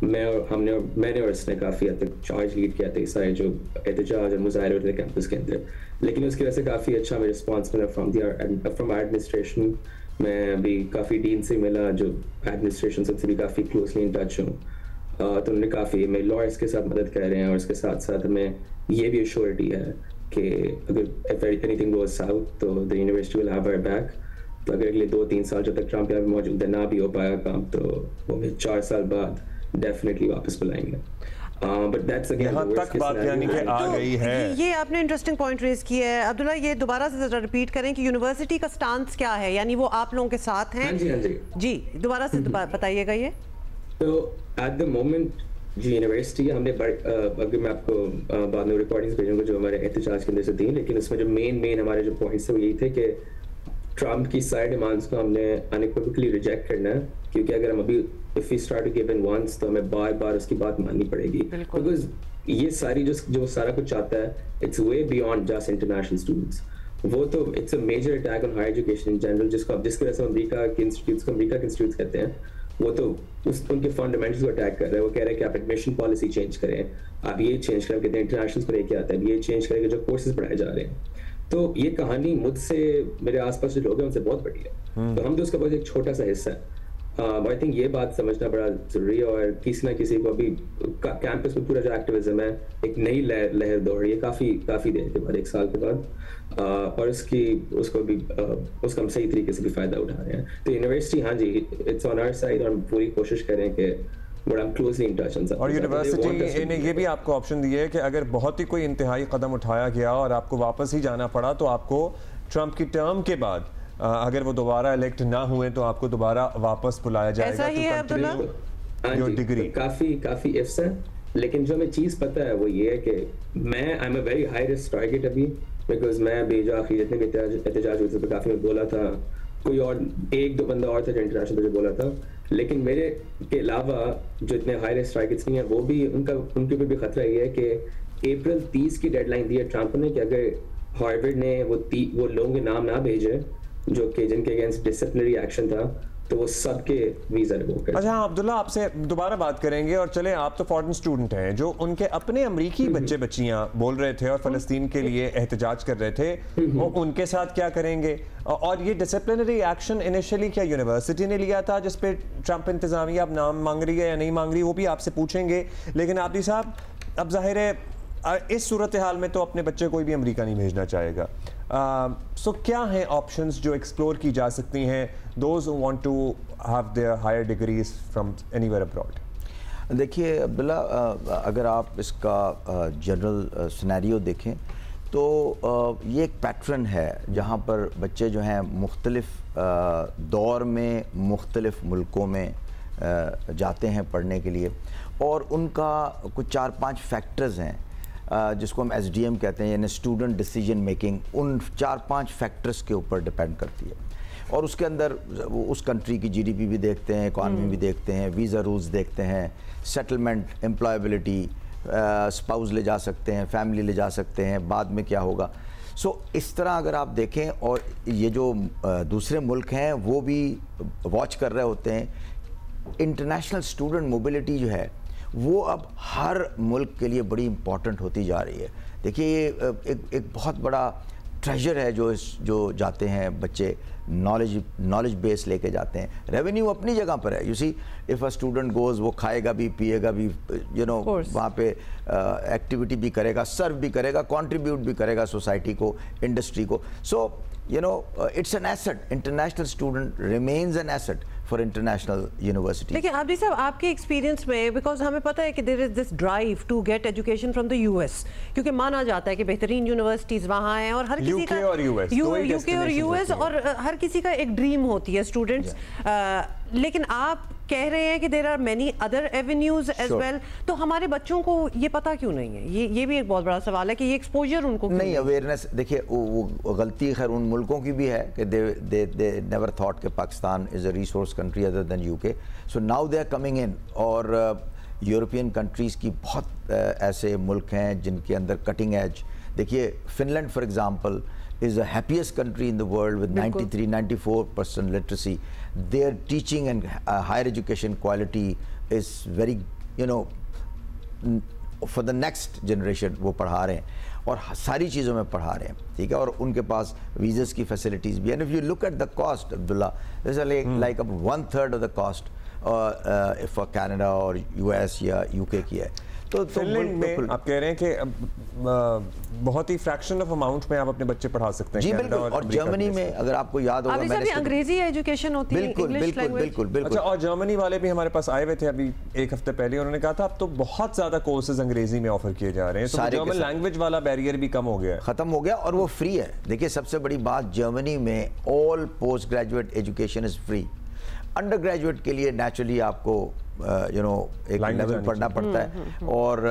मैंने और इसने काफ़ी हद तक चार्ज लीड किया था इस सारे जो एहतजाज और मुजाहरे होते थे कैंपस के अंदर, लेकिन उसकी वजह से काफ़ी अच्छा हमें रिस्पॉन्स मिला फ्रॉम एडमिनिस्ट्रेशन। मैं अभी काफ़ी डीन से मिला जो एडमिनिस्ट्रेशन से भी काफ़ी क्लोजली इन टच हूँ, तो उन्होंने काफ़ी मेरे लॉयर्स के साथ मदद कर रहे हैं, और उसके साथ साथ हमें ये भी एश्योरिटी है कि अगर एनीथिंग गोज साउथ तो the university will have our back. तो अगर अगले 2-3 साल जब तक ट्रम्प यहाँ पे मौजूद है ना भी हो पाया काम, तो वो हमें 4 साल बाद डेफिनेटली वापस बुलाएंगे। But that's again यहाँ तक बात यानी कि आ गई है। ये आपने इंटरेस्टिंग पॉइंट रेज किया है अब्दुल्ला, ये दोबारा से जरा रिपीट करें कि यूनिवर्सिटी का स्टांस क्या है, यानी वो आप लोगों के साथ हैं? हाँ जी जी, दोबारा से बताइएगा ये। तो एट द मोमेंट जो यूनिवर्सिटी हमने अगर मैं आपको बाद में रिकॉर्डिंग्स भेजूंगा जो हमारे एहतजाज के अंदर से थी, लेकिन उसमें जो मेन हमारे जो पॉइंट्स थे वो यही थे कि ट्रम्प की सारे डिमांड्स को हमने अनइक्विवोकली रिजेक्ट करना है, क्योंकि अगर हम अभी if we start to give in once तो हमें बार बार उसकी बात माननी पड़ेगी, बिकॉज ये सारी जो सारा कुछ चाहता है it's way beyond just international students. वो तो it's a major attack on higher education in general, जिसकी वजह से अमेरिका के इंस्टीट्यूट्स कहते हैं, वो तो उनके फंडामेंटल्स को अटैक कर रहे हैं। वो कह रहे हैं कि आप एडमिशन पॉलिसी चेंज करें, आप ये चेंज करें, कहते हैं इंटरनेशनल को लेके आता है, ये चेंज करेंगे जो कोर्सेज पढ़ाए जा रहे हैं। तो ये कहानी मुझसे मेरे आसपास जो लोग हैं उनसे बहुत बड़ी है, तो हम तो उसका बस एक छोटा सा हिस्सा है। आई थिंक ये बात समझना बड़ा जरूरी है, और किसी ना किसी को अभी कैंपस में पूरा जो एक्टिविज्म है एक नई लहर दौड़ रही है काफी देर के बाद, 1 साल के बाद, और उसका हम सही तरीके से भी फायदा उठा रहे हैं। तो यूनिवर्सिटी, हाँ जी, इट्स ऑन आवर साइड, और हम पूरी कोशिश करें कि और यूनिवर्सिटी ने ये भी आपको ऑप्शन दिया है कि अगर बहुत ही कोई इंतहाई कदम उठाया गया और आपको वापस ही जाना पड़ा तो आपको ट्रंप की टर्म के बाद अगर वो दोबारा इलेक्ट ना हुए तो आपको दोबारा वापस बुलाया जाएगा। ऐसा ही है अब्दुल्ला? योर डिग्री काफी इफ्स है, लेकिन जो हमें चीज पता है वो ये है कि मैं I am a very high risk target अभी, बिकॉज मैं अभी जो आखिरी जितने भी एहतजाज हुए थे काफी में बोला था, कोई और 1-2 बंदा और था जो इंटरनेशनल मुझे बोला था, लेकिन मेरे के अलावा जो इतने हाई रिस्क टारगेट्स नहीं है वो भी उनके ऊपर भी खतरा ये है कि अप्रैल 30 की डेडलाइन दी है ट्रंप ने कि अगर हार्वर्ड ने वो लोगों के नाम ना भेजे जो कि जिनके अगेंस्ट डिसिप्लिनरी एक्शन था तो वो सबके वीजा रिवोक कर। अच्छा अब्दुल्ला, आपसे दोबारा बात करेंगे, और चले आप तो फॉरेन स्टूडेंट हैं, जो उनके अपने अमरीकी बच्चे बच्चियां बोल रहे थे और फलस्तीन के लिए एहतजाज कर रहे थे, वो उनके साथ क्या करेंगे? और ये डिसिप्लिनरी एक्शन इनिशियली क्या यूनिवर्सिटी ने लिया था जिस पे ट्रंप इंतजामिया अब नाम मांग रही है या नहीं मांग रही, वो भी आपसे पूछेंगे। लेकिन आबिदी साहब, अब जाहिर है इस सूरत हाल में तो अपने बच्चे कोई भी अमेरिका नहीं भेजना चाहेगा, सो क्या हैं ऑप्शंस जो एक्सप्लोर की जा सकती हैं those who want to have their higher degrees from anywhere abroad? देखिए अब्दुल्ला, अगर आप इसका जनरल सिनेरियो देखें तो ये एक पैटर्न है जहाँ पर बच्चे जो हैं मुख्तलिफ दौर में मुख्तलिफ मुल्कों में जाते हैं पढ़ने के लिए, और उनका कुछ 4-5 फैक्टर्स हैं जिसको हम SDM कहते हैं, यानी स्टूडेंट डिसीजन मेकिंग, उन 4-5 फैक्टर्स के ऊपर डिपेंड करती है। और उसके अंदर उस कंट्री की GDP भी देखते हैं, इकॉनमी भी देखते हैं, वीज़ा रूल्स देखते हैं, सेटलमेंट, एम्प्लॉयबिलिटी, स्पाउस ले जा सकते हैं, फैमिली ले जा सकते हैं, बाद में क्या होगा। सो इस तरह अगर आप देखें, और ये जो दूसरे मुल्क हैं वो भी वॉच कर रहे होते हैं, इंटरनेशनल स्टूडेंट मोबिलिटी जो है वो अब हर मुल्क के लिए बड़ी इंपॉर्टेंट होती जा रही है। देखिए ये एक बहुत बड़ा ट्रेजर है जो जाते हैं बच्चे, नॉलेज बेस लेके जाते हैं। रेवेन्यू अपनी जगह पर है, you see if a student goes, वो खाएगा भी पिएगा भी, वहाँ पे एक्टिविटी भी करेगा, सर्व भी करेगा, कंट्रीब्यूट भी करेगा सोसाइटी को, इंडस्ट्री को। सो it's an asset. International student remains an asset for international university. लेकिन आबिदी साहब, आपके एक्सपीरियंस में, बिकॉज हमें पता है कि there is this drive to get education from the US, क्योंकि माना जाता है कि बेहतरीन यूनिवर्सिटीज वहाँ हैं, और हर किसी का UK और US और हर किसी का एक ड्रीम होती है स्टूडेंट्स, लेकिन आप कह रहे हैं कि there are many other avenues as well, तो हमारे बच्चों को ये पता क्यों नहीं है? ये भी एक बहुत बड़ा सवाल है कि ये एक्सपोजर उनको नहीं, अवेयरनेस। देखिए वो गलती खैर उन मुल्कों की भी है कि दे नेवर थॉट कि Pakistan is a resource country other than UK, so now they are coming in. और यूरोपियन कंट्रीज़ की बहुत ऐसे मुल्क हैं जिनके अंदर कटिंग एज, देखिए Finland for example is the happiest country in the world with 93-94% literacy. Their teaching and higher education quality is very, for the next generation वो पढ़ा रहे हैं और सारी चीज़ों में पढ़ा रहे हैं, ठीक है। और उनके पास वीज़as की फैसिलिटीज़ भी है। And if you look at the cost, Abdullah, this is like 1/3 of the cost for Canada और US या UK की है। तो फिनलैंड में आप कह रहे हैं कि बहुत ही फ्रैक्शन ऑफ अमाउंट में आप अपने बच्चे पढ़ा सकते हैं। जी बिल्कुल, और जर्मनी में अगर आपको याद होगा, मैंने अंग्रेजी एजुकेशन होती है, बिल्कुल। और जर्मनी वाले भी हमारे पास आए हुए थे अभी 1 हफ्ते पहले, उन्होंने कहा था अब तो बहुत ज्यादा कोर्सेज अंग्रेजी में ऑफर किए जा रहे हैं, तो जर्मन लैंग्वेज वाला बैरियर भी कम हो गया, खत्म हो गया, और वो फ्री है। देखिए सबसे बड़ी बात, जर्मनी में all post graduate education is free. Under graduate के लिए नेचुरली आपको एक लेवल पढ़ना पड़ता है, और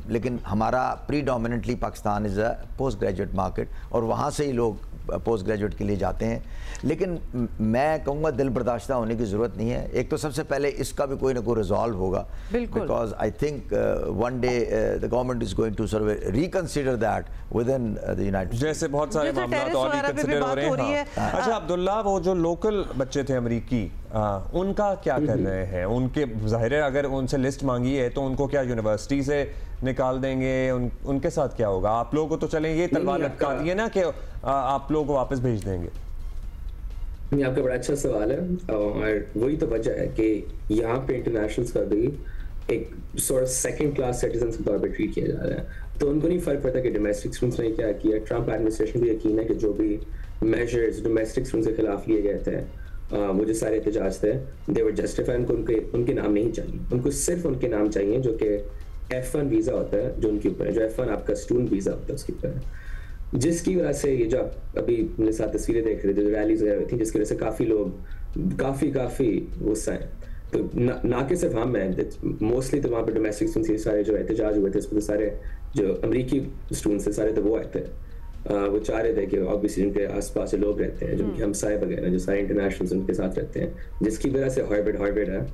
लेकिन हमारा predominantly Pakistan is a post graduate market, और वहाँ से ही लोग पोस्ट ग्रेजुएट के लिए जाते हैं। लेकिन मैं कहूँगा दिल बर्दाश्ता होने की ज़रूरत नहीं है। एक तो सबसे पहले इसका भी कोई ना कोई रिजॉल्व होगा, because I think one day the government is going to survey reconsider that within the united, जैसे बहुत सारे मामलात और रिकंसिडर हो रहे हैं। अच्छा अब्दुल्ला, वो जो लोकल बच्चे थे अमरीकी, उनका क्या कर रहे हैं? उनके जाहिर है अगर उनसे लिस्ट मांगी है तो उनको क्या यूनिवर्सिटी से निकाल देंगे? उनके साथ क्या होगा? आप लोगों को तो चलें ये तलवार लटका दी है ना कि आप लोगों को वापस भेज देंगे। ये आपका बड़ा अच्छा सवाल है और वही तो वजह है कि यहाँ पे इंटरनेशनल्स का भी एक sort of second class citizen के तौर पे ट्रीट किया जा रहा है। तो उनको नहीं फर्क पड़ता कि डोमेस्टिक स्टूडेंट्स ने क्या किया। ट्रंप एडमिनिस्ट्रेशन को यकीन है कि जो भी मेजर्स डोमेस्टिक स्टूडेंट्स के खिलाफ लिए गए थे, वो जो सारे एहतजाज थे, दे वर जस्टिफाई। उनके नाम नहीं चाहिए, उनको सिर्फ उनके नाम चाहिए जो कि F1 वीज़ा होता है जो उनके ऊपर है, जो F1 आपका स्टूडेंट वीज़ा होता है उसके ऊपर है, जिसकी वजह से ये जो अभी मेरे साथ तस्वीरें देख रहे थे, जो रैलीज वगैरह थी, जिसकी वजह से काफ़ी लोग काफ़ी गुस्सा है। तो ना कि सिर्फ हम हैं, मोस्टली तो वहाँ पर डोमेस्टिक स्टूडेंट्स सारे जो एहतजाज हुए थे, इसमें तो सारे जो अमरीकी स्टूडेंट्स थे सारे तो वो आए थे। वो चाह रहे थे कि ऑब्वियसली उनके आसपास जो लोग रहते हैं, जो उनके हमसाए वगैरह, जो सारे इंटरनेशनल्स उनके साथ रहते हैं, जिसकी वजह से हार्वर्ड है,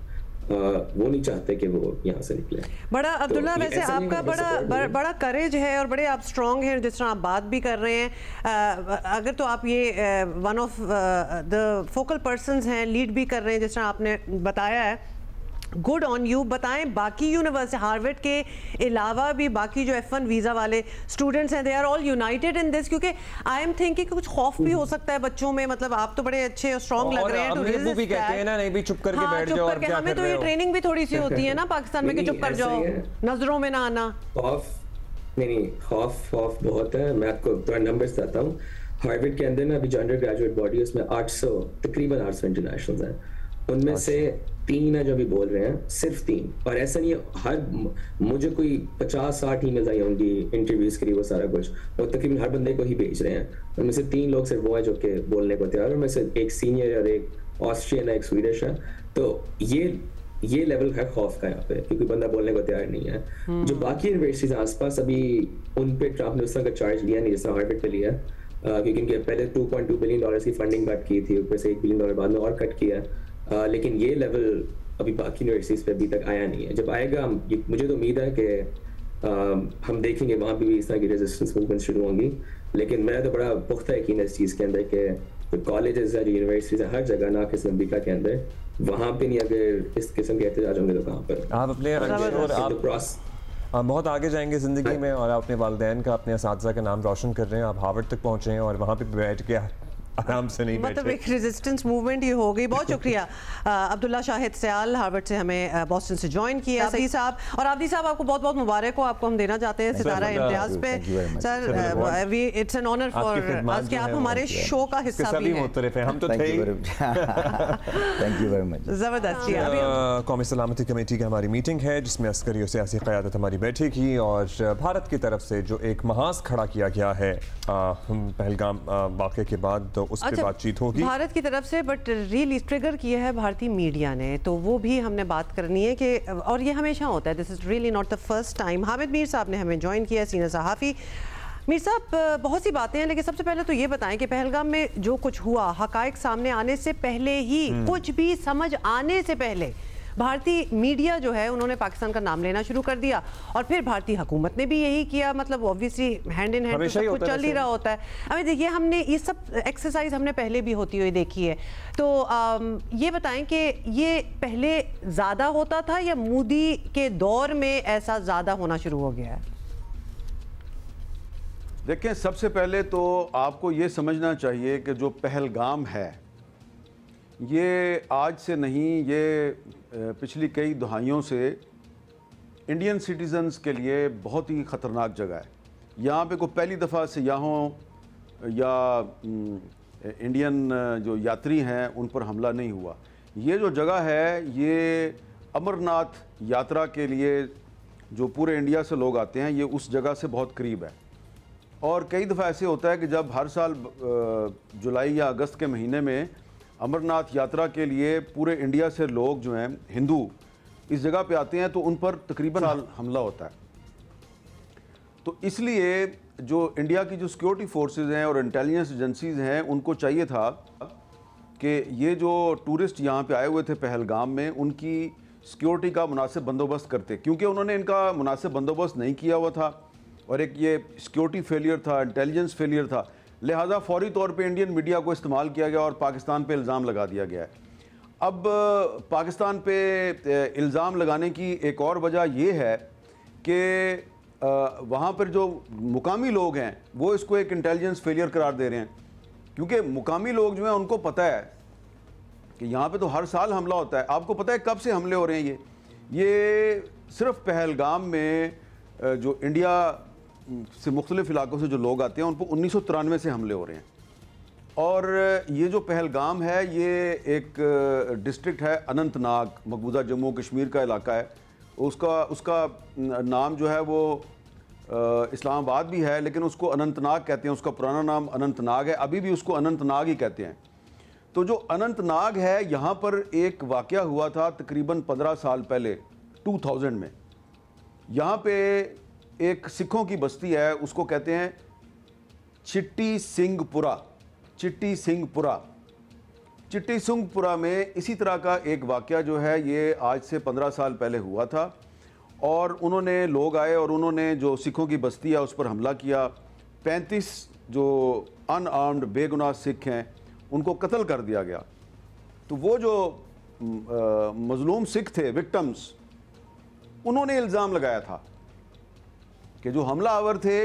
वो नहीं चाहते कि वो यहाँ से निकले। बड़ा अब्दुल्ला, वैसे आपका बड़ा करेज है और बड़े आप स्ट्रॉन्ग हैं, जिस तरह आप बात भी कर रहे हैं। अगर तो आप ये one of the focal persons हैं, लीड भी कर रहे हैं, जिस तरह आपने बताया है, गुड ऑन यू। बताएं बाकी यूनिवर्सिटी, हार्वर्ड के अलावा भी बाकी जो F1 वीज़ा वाले स्टूडेंट्स हैं, they are all united in this, क्योंकि आई एम थिंकिंग कुछ खौफ भी हो सकता है बच्चों में। मतलब आप तो बड़े अच्छे और स्ट्रॉन्ग लग रहे हैं, वो भी कहते हैं ना, नहीं भी चुप करके बैठ जाओ और क्या हमें तो ये ट्रेनिंग भी थोड़ी सी होती है ना पाकिस्तान में कि चुप कर जाओ, नजरों में ना आना। खौफ बहुत है। मैं आपको थोड़ा नंबर्स बताता हूँ। हार्वर्ड के अंदर ना अभी जो अंडर ग्रेजुएट बॉडी है उसमें तकरीबन 800 इंटरनेशनल्स हैं। उनमें से 3 है जो अभी बोल रहे हैं, सिर्फ 3। और ऐसा नहीं है, मुझे कोई 50-60 ईमेल्स आई होंगी इंटरव्यूज के लिए, वो सारा कुछ, और तकरीबन हर बंदे को ही भेज रहे हैं। उनमें से 3 लोग सिर्फ वो है जो कि बोलने को तैयार है। उनमें से एक सीनियर और एक ऑस्ट्रियन है, एक स्वीडिश है। तो ये लेवल है खौफ का यहाँ पे, क्योंकि बंदा बोलने को तैयार नहीं है। जो बाकी यूनिवर्सिटीज आसपास, अभी उन पे ट्रंप ने उस तरह का चार्ज लिया नहीं जिस तरह हार्वर्ड पे लिया, क्योंकि उनके पहले $2.2 बिलियन की फंडिंग कट की थी, ऊपर से $1 बिलियन बाद में और कट किया। लेकिन ये लेवल अभी बाकी यूनिवर्सिटीज़ पे अभी तक आया नहीं है। जब आएगा मुझे तो उम्मीद है कि हम देखेंगे वहाँ भी इस तरह की रेजिस्टेंस मूवमेंट शुरू होंगी। लेकिन मेरा तो बड़ा पुख्ता यकीन है इस चीज़ के अंदर कि जो कॉलेजेस है, जो यूनिवर्सिटीज़ है, हर जगह, ना कि सिर्फ अमेरिका के अंदर, वहाँ पे नहीं अगर इस किस्म के एहतजाज होंगे तो कहाँ पर। आप अपने आप बहुत आगे जाएंगे ज़िंदगी में, और अपने वालिदैन का, अपने असातिज़ा का नाम रोशन कर रहे हैं। आप हार्वर्ड तक पहुँचे हैं और वहाँ पे बैठ के आराम से नहीं, मतलब एक रेजिस्टेंस मूवमेंट ही हो गई। बहुत शुक्रिया अब्दुल्ला शाहिद सयाल, हार्वर्ड से हमें बॉस्टन से ज्वाइन किया। सही साहब और आबदी साहब, आपको बहुत बहुत मुबारक हो, आपको हम देना चाहते हैं सितारा इम्तियाज पे। Sir it's an honour for us कि आप हमारे शो का हिस्सा भी हैं। हम तो थे। Thank you very much. जबरदस्त। कौमी सलामती कमेटी की हमारी मीटिंग है, जिसमें अस्करी और सियासी क़यादत हमारी बैठेगी, और भारत की तरफ से जो एक महाज खड़ा किया गया है पहलगाम वाक़े के बाद, उस पर बातचीत होगी भारत की तरफ से। बट रियली ट्रिगर किया है भारतीय मीडिया ने, तो वो भी हमने बात करनी है कि, और ये हमेशा होता है, this is really not the first time. Hamid Mir साहब ने हमें ज्वाइन किया, सीनियर सहाफ़ी। मीर साहब, बहुत सी बातें हैं, लेकिन सबसे पहले तो ये बताएं कि पहलगाम में जो कुछ हुआ, हक़ाइक़ सामने आने से पहले ही, कुछ भी समझ आने से पहले भारतीय मीडिया जो है उन्होंने पाकिस्तान का नाम लेना शुरू कर दिया, और फिर भारतीय हुकूमत ने भी यही किया। मतलब ऑब्वियसली हैंड इन हैंड सब कुछ चल ही रहा होता है। अभी देखिए, हमने ये सब एक्सरसाइज हमने पहले भी होती हुई देखी है। तो ये बताएं कि ये पहले ज़्यादा होता था या मोदी के दौर में ऐसा ज़्यादा होना शुरू हो गया है? देखें, सबसे पहले तो आपको ये समझना चाहिए कि जो पहलगाम है ये आज से नहीं, ये पिछली कई दहाइयों से इंडियन सिटीज़न्स के लिए बहुत ही ख़तरनाक जगह है। यहाँ पे कोई पहली दफ़ा सियाहों या इंडियन जो यात्री हैं उन पर हमला नहीं हुआ। ये जो जगह है, ये अमरनाथ यात्रा के लिए जो पूरे इंडिया से लोग आते हैं, ये उस जगह से बहुत करीब है। और कई दफ़ा ऐसे होता है कि जब हर साल जुलाई या अगस्त के महीने में अमरनाथ यात्रा के लिए पूरे इंडिया से लोग जो हैं हिंदू इस जगह पे आते हैं, तो उन पर तकरीबन हमला होता है। तो इसलिए जो इंडिया की जो सिक्योरिटी फोर्सेस हैं और इंटेलिजेंस एजेंसीज हैं, उनको चाहिए था कि ये जो टूरिस्ट यहाँ पे आए हुए थे पहलगाम में, उनकी सिक्योरिटी का मुनासिब बंदोबस्त करते, क्योंकि उन्होंने इनका मुनासिब बंदोबस्त नहीं किया हुआ था, और एक ये सिक्योरिटी फेलियर था, इंटेलिजेंस फेलियर था। लिहाजा फौरी तौर पे इंडियन मीडिया को इस्तेमाल किया गया और पाकिस्तान पे इल्ज़ाम लगा दिया गया है। अब पाकिस्तान पे इल्ज़ाम लगाने की एक और वजह यह है कि वहाँ पर जो मुकामी लोग हैं वो इसको एक इंटेलिजेंस फेलियर करार दे रहे हैं, क्योंकि मुकामी लोग जो हैं उनको पता है कि यहाँ पे तो हर साल हमला होता है। आपको पता है कब से हमले हो रहे हैं? ये सिर्फ पहलगाम में जो इंडिया से मुख्तलिफ इलाकों से जो लोग आते हैं उन पर 1993 से हमले हो रहे हैं। और ये जो पहलगाम है ये एक डिस्ट्रिक्ट है अनंतनाग, मकबूजा जम्मू कश्मीर का इलाका है। उसका नाम जो है वो इस्लामाबाद भी है, लेकिन उसको अनंतनाग कहते हैं। उसका पुराना नाम अनंतनाग है, अभी भी उसको अनंतनाग ही कहते हैं। तो जो अनंतनाग है, यहाँ पर एक वाक़या हुआ था तकरीबन 15 साल पहले 2000 में। यहाँ पे एक सिखों की बस्ती है, उसको कहते हैं चिट्टी सिंहपुरा। चिट्टी सिंहपुरा में इसी तरह का एक वाक़या जो है ये आज से 15 साल पहले हुआ था। और उन्होंने लोग आए और उन्होंने जो सिखों की बस्ती है उस पर हमला किया। 35 जो अनआर्म्ड बेगुनाह सिख हैं उनको कत्ल कर दिया गया। तो वो जो मजलूम सिख थे, विक्टिम्स, उन्होंने इल्ज़ाम लगाया था कि जो हमलावर थे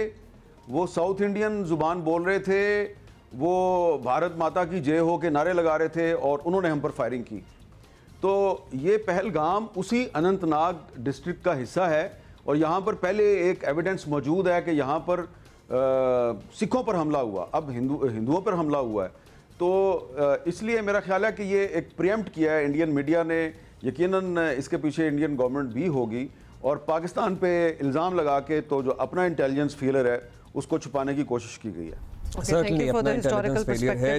वो साउथ इंडियन ज़ुबान बोल रहे थे, वो भारत माता की जय हो के नारे लगा रहे थे और उन्होंने हम पर फायरिंग की। तो ये पहलगाम उसी अनंतनाग डिस्ट्रिक्ट का हिस्सा है और यहाँ पर पहले एक एविडेंस मौजूद है कि यहाँ पर सिखों पर हमला हुआ, अब हिंदुओं पर हमला हुआ है। तो इसलिए मेरा ख्याल है कि ये एक प्रीएम्प्ट किया है इंडियन मीडिया ने। यकीनन इसके पीछे इंडियन गवर्नमेंट भी होगी और पाकिस्तान पे इल्ज़ाम लगा के तो जो अपना इंटेलिजेंस फेलियर है उसको छुपाने की कोशिश की गई है। सर्टनली अपना इंटेलिजेंस फेलियर है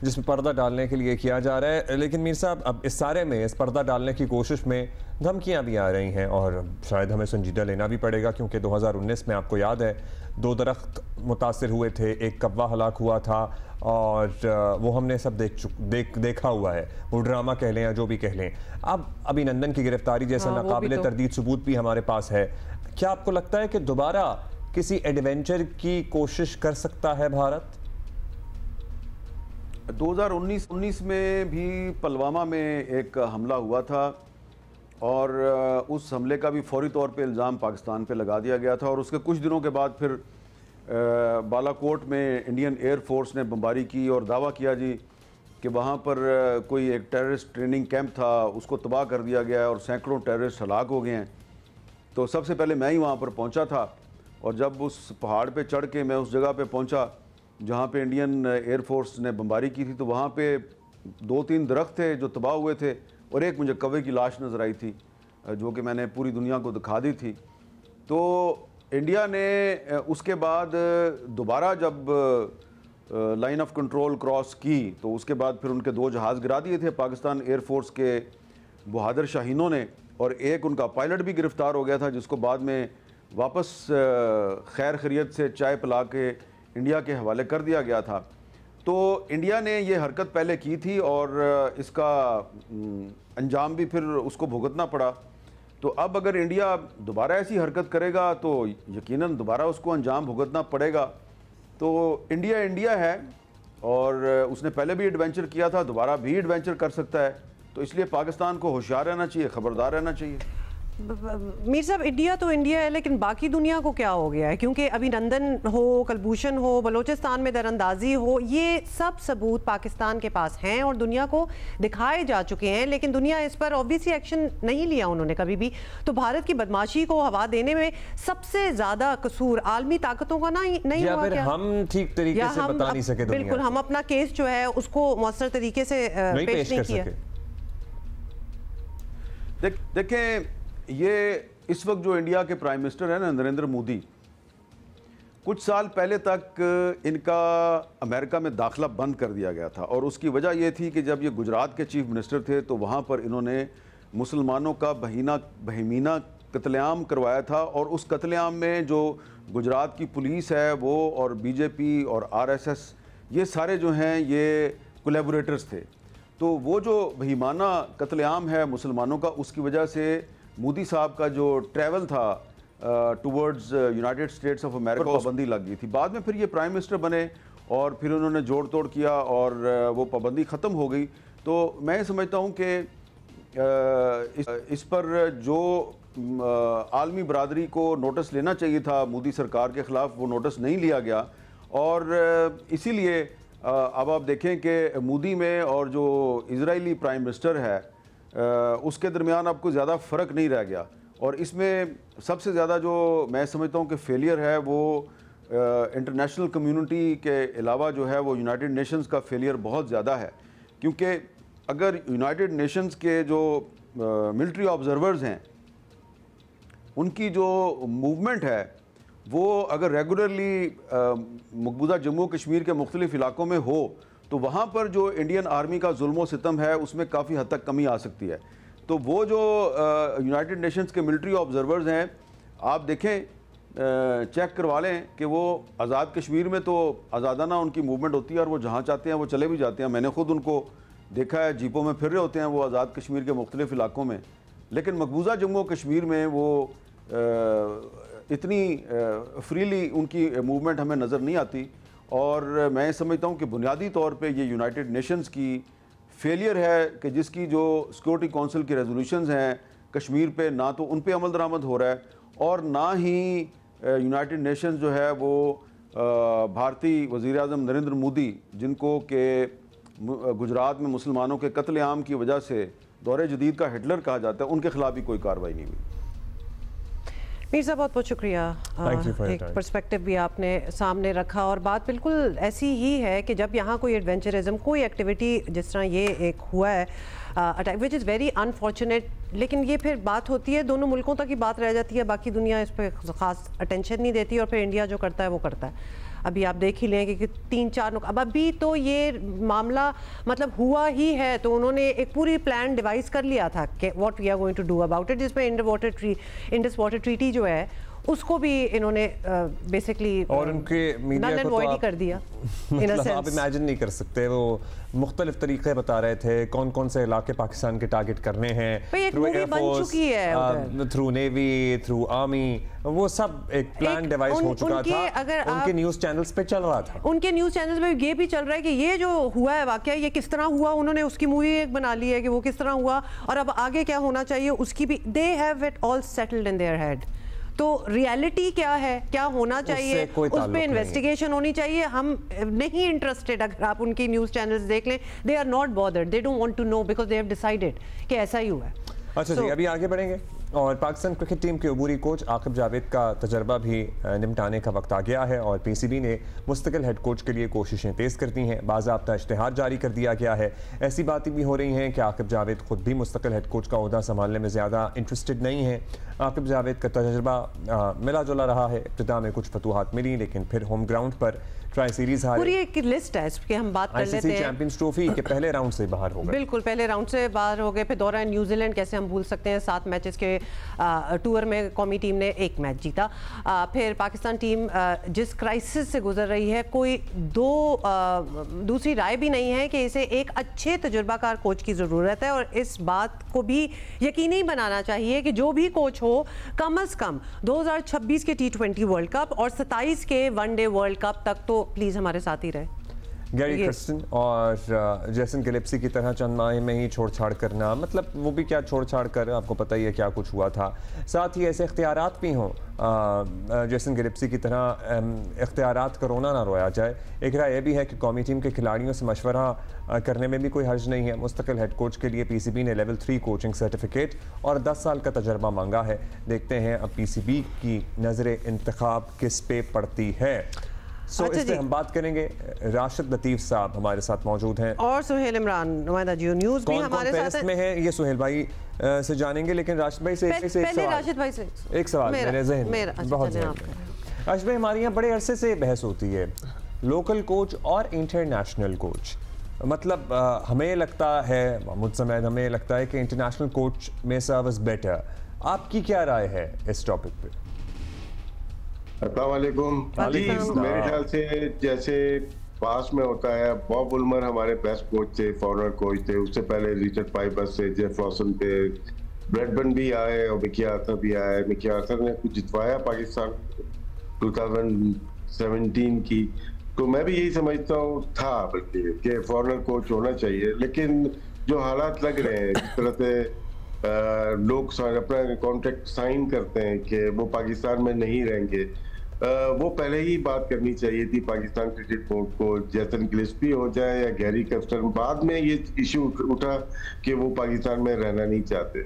जिसमें पर्दा डालने के लिए किया जा रहा है। लेकिन मीर साहब, अब इस सारे में इस पर्दा डालने की कोशिश में धमकियां भी आ रही हैं और शायद हमें संजीदा लेना भी पड़ेगा, क्योंकि 2019 में आपको याद है 2 दरख्त मुतासिर हुए थे, एक कब्वा हलाक हुआ था और वो हमने सब देखा हुआ है। वो ड्रामा कह लें या जो भी कह लें। अब अभिनंदन की गिरफ्तारी जैसा नाकाबिले तरदीद सबूत भी हमारे पास है। क्या आपको लगता है कि दोबारा किसी एडवेंचर की कोशिश कर सकता है भारत? 2019 में भी पुलवामा में एक हमला हुआ था और उस हमले का भी फौरी तौर पे इल्ज़ाम पाकिस्तान पे लगा दिया गया था और उसके कुछ दिनों के बाद फिर बालाकोट में इंडियन एयर फोर्स ने बमबारी की और दावा किया जी कि वहाँ पर कोई एक टेररिस्ट ट्रेनिंग कैंप था, उसको तबाह कर दिया गया है और सैकड़ों टेररिस्ट हलाक हो गए हैं। तो सबसे पहले मैं ही वहाँ पर पहुँचा था और जब उस पहाड़ पे चढ़ के मैं उस जगह पे पहुँचा जहाँ पे इंडियन एयर फोर्स ने बमबारी की थी, तो वहाँ पे 2-3 दरख्त थे जो तबाह हुए थे और एक मुझे कौवे की लाश नज़र आई थी जो कि मैंने पूरी दुनिया को दिखा दी थी। तो इंडिया ने उसके बाद दोबारा जब लाइन ऑफ कंट्रोल क्रॉस की तो उसके बाद फिर उनके 2 जहाज़ गिरा दिए थे पाकिस्तान एयर फोर्स के बहादुर शाहीनों ने और एक उनका पायलट भी गिरफ़्तार हो गया था जिसको बाद में वापस खैर खैरियत से चाय पिला के इंडिया के हवाले कर दिया गया था। तो इंडिया ने ये हरकत पहले की थी और इसका अंजाम भी फिर उसको भुगतना पड़ा। तो अब अगर इंडिया दोबारा ऐसी हरकत करेगा तो यकीनन दोबारा उसको अंजाम भुगतना पड़ेगा। तो इंडिया है और उसने पहले भी एडवेंचर किया था, दोबारा भी एडवेंचर कर सकता है। तो इसलिए पाकिस्तान को होशियार रहना चाहिए, ख़बरदार रहना चाहिए। मीर साहब, इंडिया तो इंडिया है, लेकिन बाकी दुनिया को क्या हो गया है? क्योंकि अभिनंदन हो, कलभूषण हो, बलोचिस्तान में दरअंदाजी हो, ये सब सबूत पाकिस्तान के पास हैं और दुनिया को दिखाए जा चुके हैं, लेकिन दुनिया इस पर ऑब्वियसली एक्शन नहीं लिया उन्होंने कभी भी। तो भारत की बदमाशी को हवा देने में सबसे ज्यादा कसूर आलमी ताकतों का नहीं या हुआ फिर क्या? हम ठीक तरीके से बता नहीं सके, बिल्कुल हम अपना केस जो है उसको मौसर तरीके से पेश नहीं किया। देखें, ये इस वक्त जो इंडिया के प्राइम मिनिस्टर हैं ना, नरेंद्र मोदी, कुछ साल पहले तक इनका अमेरिका में दाखिला बंद कर दिया गया था और उसकी वजह ये थी कि जब ये गुजरात के चीफ मिनिस्टर थे तो वहाँ पर इन्होंने मुसलमानों का बहीमीना कत्लेआम करवाया था और उस कत्लेआम में जो गुजरात की पुलिस है वो और बीजेपी और आरएसएस ये सारे जो हैं ये कोलैबोरेटर्स थे। तो वो जो बहीमाना कत्लेआम है मुसलमानों का, उसकी वजह से मोदी साहब का जो ट्रैवल था towards United states of America पाबंदी लग गई थी। बाद में फिर ये प्राइम मिनिस्टर बने और फिर उन्होंने जोड़ तोड़ किया और वो पाबंदी ख़त्म हो गई। तो मैं समझता हूँ कि इस पर जो आलमी बरादरी को नोटिस लेना चाहिए था मोदी सरकार के ख़िलाफ़, वो नोटिस नहीं लिया गया और इसीलिए अब आप देखें कि मोदी में और जो इजरायली प्राइम मिनिस्टर है उसके दरमियान अब कोई ज़्यादा फ़र्क नहीं रह गया। और इसमें सबसे ज़्यादा जो मैं समझता हूँ कि फेलियर है वो इंटरनेशनल कम्युनिटी के अलावा जो है वो यूनाइटेड नेशंस का फेलियर बहुत ज़्यादा है। क्योंकि अगर यूनाइटेड नेशंस के जो मिलिट्री ऑब्जर्वर्स हैं उनकी जो मूवमेंट है वो अगर रेगुलरली मकबूजा जम्मू कश्मीर के मुख्तलिफ इलाकों में हो तो वहाँ पर जो इंडियन आर्मी का जुल्म सितम है उसमें काफ़ी हद तक कमी आ सकती है। तो वो जो यूनाइटेड नेशंस के मिलिट्री ऑब्जर्वर्स हैं आप देखें चेक करवा लें कि वो आज़ाद कश्मीर में तो आज़ादाना उनकी मूवमेंट होती है और वो जहाँ चाहते हैं वो चले भी जाते हैं। मैंने ख़ुद उनको देखा है, जीपों में फिर रहे होते हैं वो आज़ाद कश्मीर के मुख्तलिफ इलाकों में। लेकिन मकबूजा जम्मू कश्मीर में वो इतनी फ्रीली उनकी मूवमेंट हमें नज़र नहीं आती। और मैं समझता हूँ कि बुनियादी तौर पे ये यूनाइटेड नेशंस की फेलियर है कि जिसकी जो सिक्योरिटी काउंसिल की रेजोल्यूशंस हैं कश्मीर पे ना तो उन पे अमल दरामद हो रहा है और ना ही यूनाइटेड नेशंस जो है वो भारतीय वज़ीर आज़म नरेंद्र मोदी जिनको के गुजरात में मुसलमानों के कत्लेआम की वजह से दौरे जदीद का हिटलर कहा जाता है, उनके खिलाफ भी कोई कार्रवाई नहीं हुई। मीर साहब बहुत बहुत शुक्रिया। एक पर्सपेक्टिव भी आपने सामने रखा और बात बिल्कुल ऐसी ही है कि जब यहाँ कोई एडवेंचरिज्म कोई एक्टिविटी जिस तरह ये एक हुआ है attack which is very unfortunate, लेकिन ये फिर बात होती है दोनों मुल्कों तक ही बात रह जाती है, बाकी दुनिया इस पर ख़ास अटेंशन नहीं देती और फिर इंडिया जो करता है वो करता है। अभी आप देख ही लें कि 3-4 अब अभी तो ये मामला मतलब हुआ ही है तो उन्होंने एक पूरी प्लान डिवाइस कर लिया था कि what we are going to do about it, जिसमें इंडस वाटर ट्रीटी जो है उसको भी इन्होंने बेसिकली और उनके मीडिया को तो कर दिया। मतलब आप इमेजिन नहीं कर सकते, वो मुख्तलिफ तरीके बता रहे थे कौन कौन से इलाके पाकिस्तान के टारगेट करने हैं, through air force, through navy, through army, वो सब एक प्लान डिवाइस हो चुका था। अगर उनके न्यूज़ चैनल्स पे चल रहा था, उनके न्यूज़ चैनल्स पे ये भी चल रहा है कि ये जो हुआ है वाकया ये किस तरह हुआ, उन्होंने उसकी मूवी एक बना ली है कि वो किस तरह हुआ और अब आगे क्या होना चाहिए उसकी भी they have it all settled in their head. तो रियलिटी क्या है, क्या होना चाहिए, उस पर इन्वेस्टिगेशन होनी चाहिए। हम नहीं इंटरेस्टेड, अगर आप उनकी न्यूज़ चैनल्स देख लें, they are not bothered, they don't want to know because they have decided कि ऐसा ही हुआ है। अच्छा जी, अभी आगे बढ़ेंगे और पाकिस्तान क्रिकेट टीम के अबूरी कोच आकिब जावेद का तजर्बा भी निपटाने का वक्त आ गया है और पीसीबी ने मुस्तकिल हेड कोच के लिए कोशिशें तेज़ कर दी हैं। बाज़ाब्ता इश्तिहार जारी कर दिया गया है। ऐसी बातें भी हो रही हैं कि आकिब जावेद खुद भी मुस्तकिल हेड कोच का ओहदा संभालने में ज़्यादा इंटरेस्टेड नहीं है। आकिब जावेद का तजर्बा मिला जुला रहा है, इब्तिदा में कुछ फतूहात मिली लेकिन फिर होम ग्राउंड पर ट्राई सीरीज हारे। पूरी एक लिस्ट है इसकी हम बात कर लेते हैं। चैंपियंस ट्रॉफी के पहले राउंड से बाहर हो गए, बिल्कुल पहले राउंड से बाहर हो गए। फिर दौरा न्यूजीलैंड कैसे हम भूल सकते हैं, 7 मैचेस के टूर में कौमी टीम ने 1 मैच जीता। फिर पाकिस्तान टीम जिस क्राइसिस से गुजर रही है, कोई दूसरी राय भी नहीं है कि इसे एक अच्छे तजुर्बाकार कोच की ज़रूरत है और इस बात को भी यकीनी बनाना चाहिए कि जो भी कोच हो कम से कम 2026 के T20 वर्ल्ड कप और 27 के वनडे वर्ल्ड कप तक तो प्लीज हमारे साथ ही रहे। गैरी कर्स्टन और जेसन गिलेप्सी की तरह चंद माह में ही छोड़ छाड़ करना, मतलब वो भी क्या छोड़ छाड़ कर, आपको पता ही है क्या कुछ हुआ था। साथ ही ऐसे इख्तियारात भी हों जेसन गिलेप्सी की तरह इख्तियारात करोना ना रोया जाए। एक राय यह भी है कि कौमी टीम के खिलाड़ियों से मशवरा करने में भी कोई हर्ज नहीं है। मुस्तकिल हेड कोच के लिए पीसीबी ने लेवल 3 कोचिंग सर्टिफिकेट और 10 साल का तजर्बा मांगा है। देखते हैं अब पीसीबी की नज़र इंतखाब किस पे पड़ती है। इस पे हम बात करेंगे। राशिद लतीफ़ साहब हमारे साथ मौजूद हैं और सुहेल इमरान नुमाइंदा जियो न्यूज़ भी हमारे साथ में है। ये सुहेल भाई से जानेंगे, लेकिन राशिद भाई से एक सवाल मेरे ज़हन में बहुत राशिद भाई, हमारे यहाँ बड़े अरसे से बहस होती है लोकल कोच और इंटरनेशनल कोच। मतलब हमें लगता है, मुझसे हमें लगता है कि इंटरनेशनल कोच में सर्विस बेटर। आपकी क्या राय है इस टॉपिक पे? अस्सलाम वालेकुम। मेरे ख्याल से जैसे पास में होता है, बॉब उल्मर हमारे बेस्ट कोच थे, फॉरनर कोच थे, उससे पहले रिचर्ड पाइपर्स थे, जेफ लॉसन थे, ब्रैडबर्न भी आए और मिकी आर्थर भी आए। मिकी आर्थर ने कुछ जितवाया पाकिस्तान 2017 की, तो मैं भी यही समझता हूँ था बल्कि कि फॉरनर कोच होना चाहिए। लेकिन जो हालात लग रहे हैं, जिस तरह से लोग अपना कॉन्ट्रैक्ट साइन करते हैं कि वो पाकिस्तान में नहीं रहेंगे, वो पहले ही बात करनी चाहिए थी पाकिस्तान क्रिकेट बोर्ड को, जैसन गिलेस्पी हो जाए या गैरी कर्स्टन। बाद में ये इशू उठा कि वो पाकिस्तान में रहना नहीं चाहते।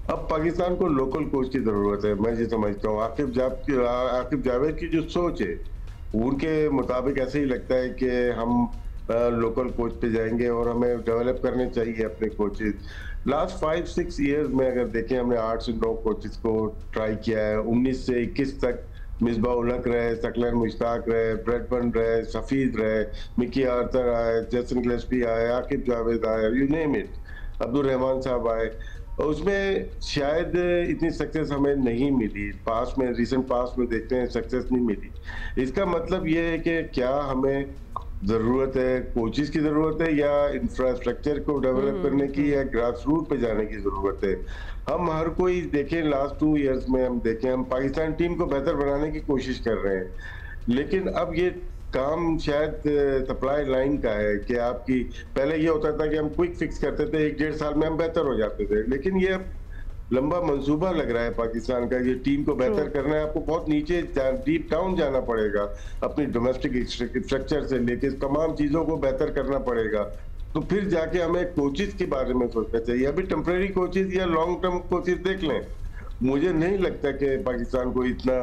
अब पाकिस्तान को लोकल कोच की जरूरत है। मैं ये समझता हूँ आकिब जावेद की जो सोच है उनके मुताबिक ऐसे ही लगता है कि हम लोकल कोच पे जाएंगे और हमें डेवलप करने चाहिए अपने कोचेज। लास्ट 5-6 ईयर्स में अगर देखें, हमने 8 से 9 कोचेज को ट्राई किया है। 19 से 21 तक मिसबा उलक रहे, सकलन मुश्ताक रहे, ब्रेडबर्न रहे, सफीद रहे, मिकी आर्थर आए, जैसन गिलेस्पी आए, आकिब जावेद आए, you name it, Abdul Rahman साहब आए। उसमें शायद इतनी सक्सेस हमें नहीं मिली। पास में, रिसेंट पास में देखते हैं सक्सेस नहीं मिली। इसका मतलब ये है कि क्या हमें जरूरत है, कोचेस की जरूरत है या इंफ्रास्ट्रक्चर को डेवलप करने की या ग्रास रूट पे जाने की जरूरत है। हम हर कोई देखें, लास्ट 2 इयर्स में हम देखें, हम पाकिस्तान टीम को बेहतर बनाने की कोशिश कर रहे हैं, लेकिन अब ये काम शायद सप्लाई लाइन का है कि आपकी, पहले ये होता था कि हम क्विक फिक्स करते थे, 1-1.5 साल में हम बेहतर हो जाते थे, लेकिन ये लंबा मंसूबा लग रहा है पाकिस्तान का। ये टीम को बेहतर करना है, आपको बहुत नीचे डीप डाउन जाना पड़ेगा, अपनी डोमेस्टिक स्ट्रक्चर से लेके तमाम चीजों को बेहतर करना पड़ेगा। तो फिर जाके हमें कोचेस के बारे में सोचना चाहिए। अभी टेम्परेरी कोचेस या लॉन्ग टर्म कोचेस देख लें, मुझे नहीं लगता कि पाकिस्तान को इतना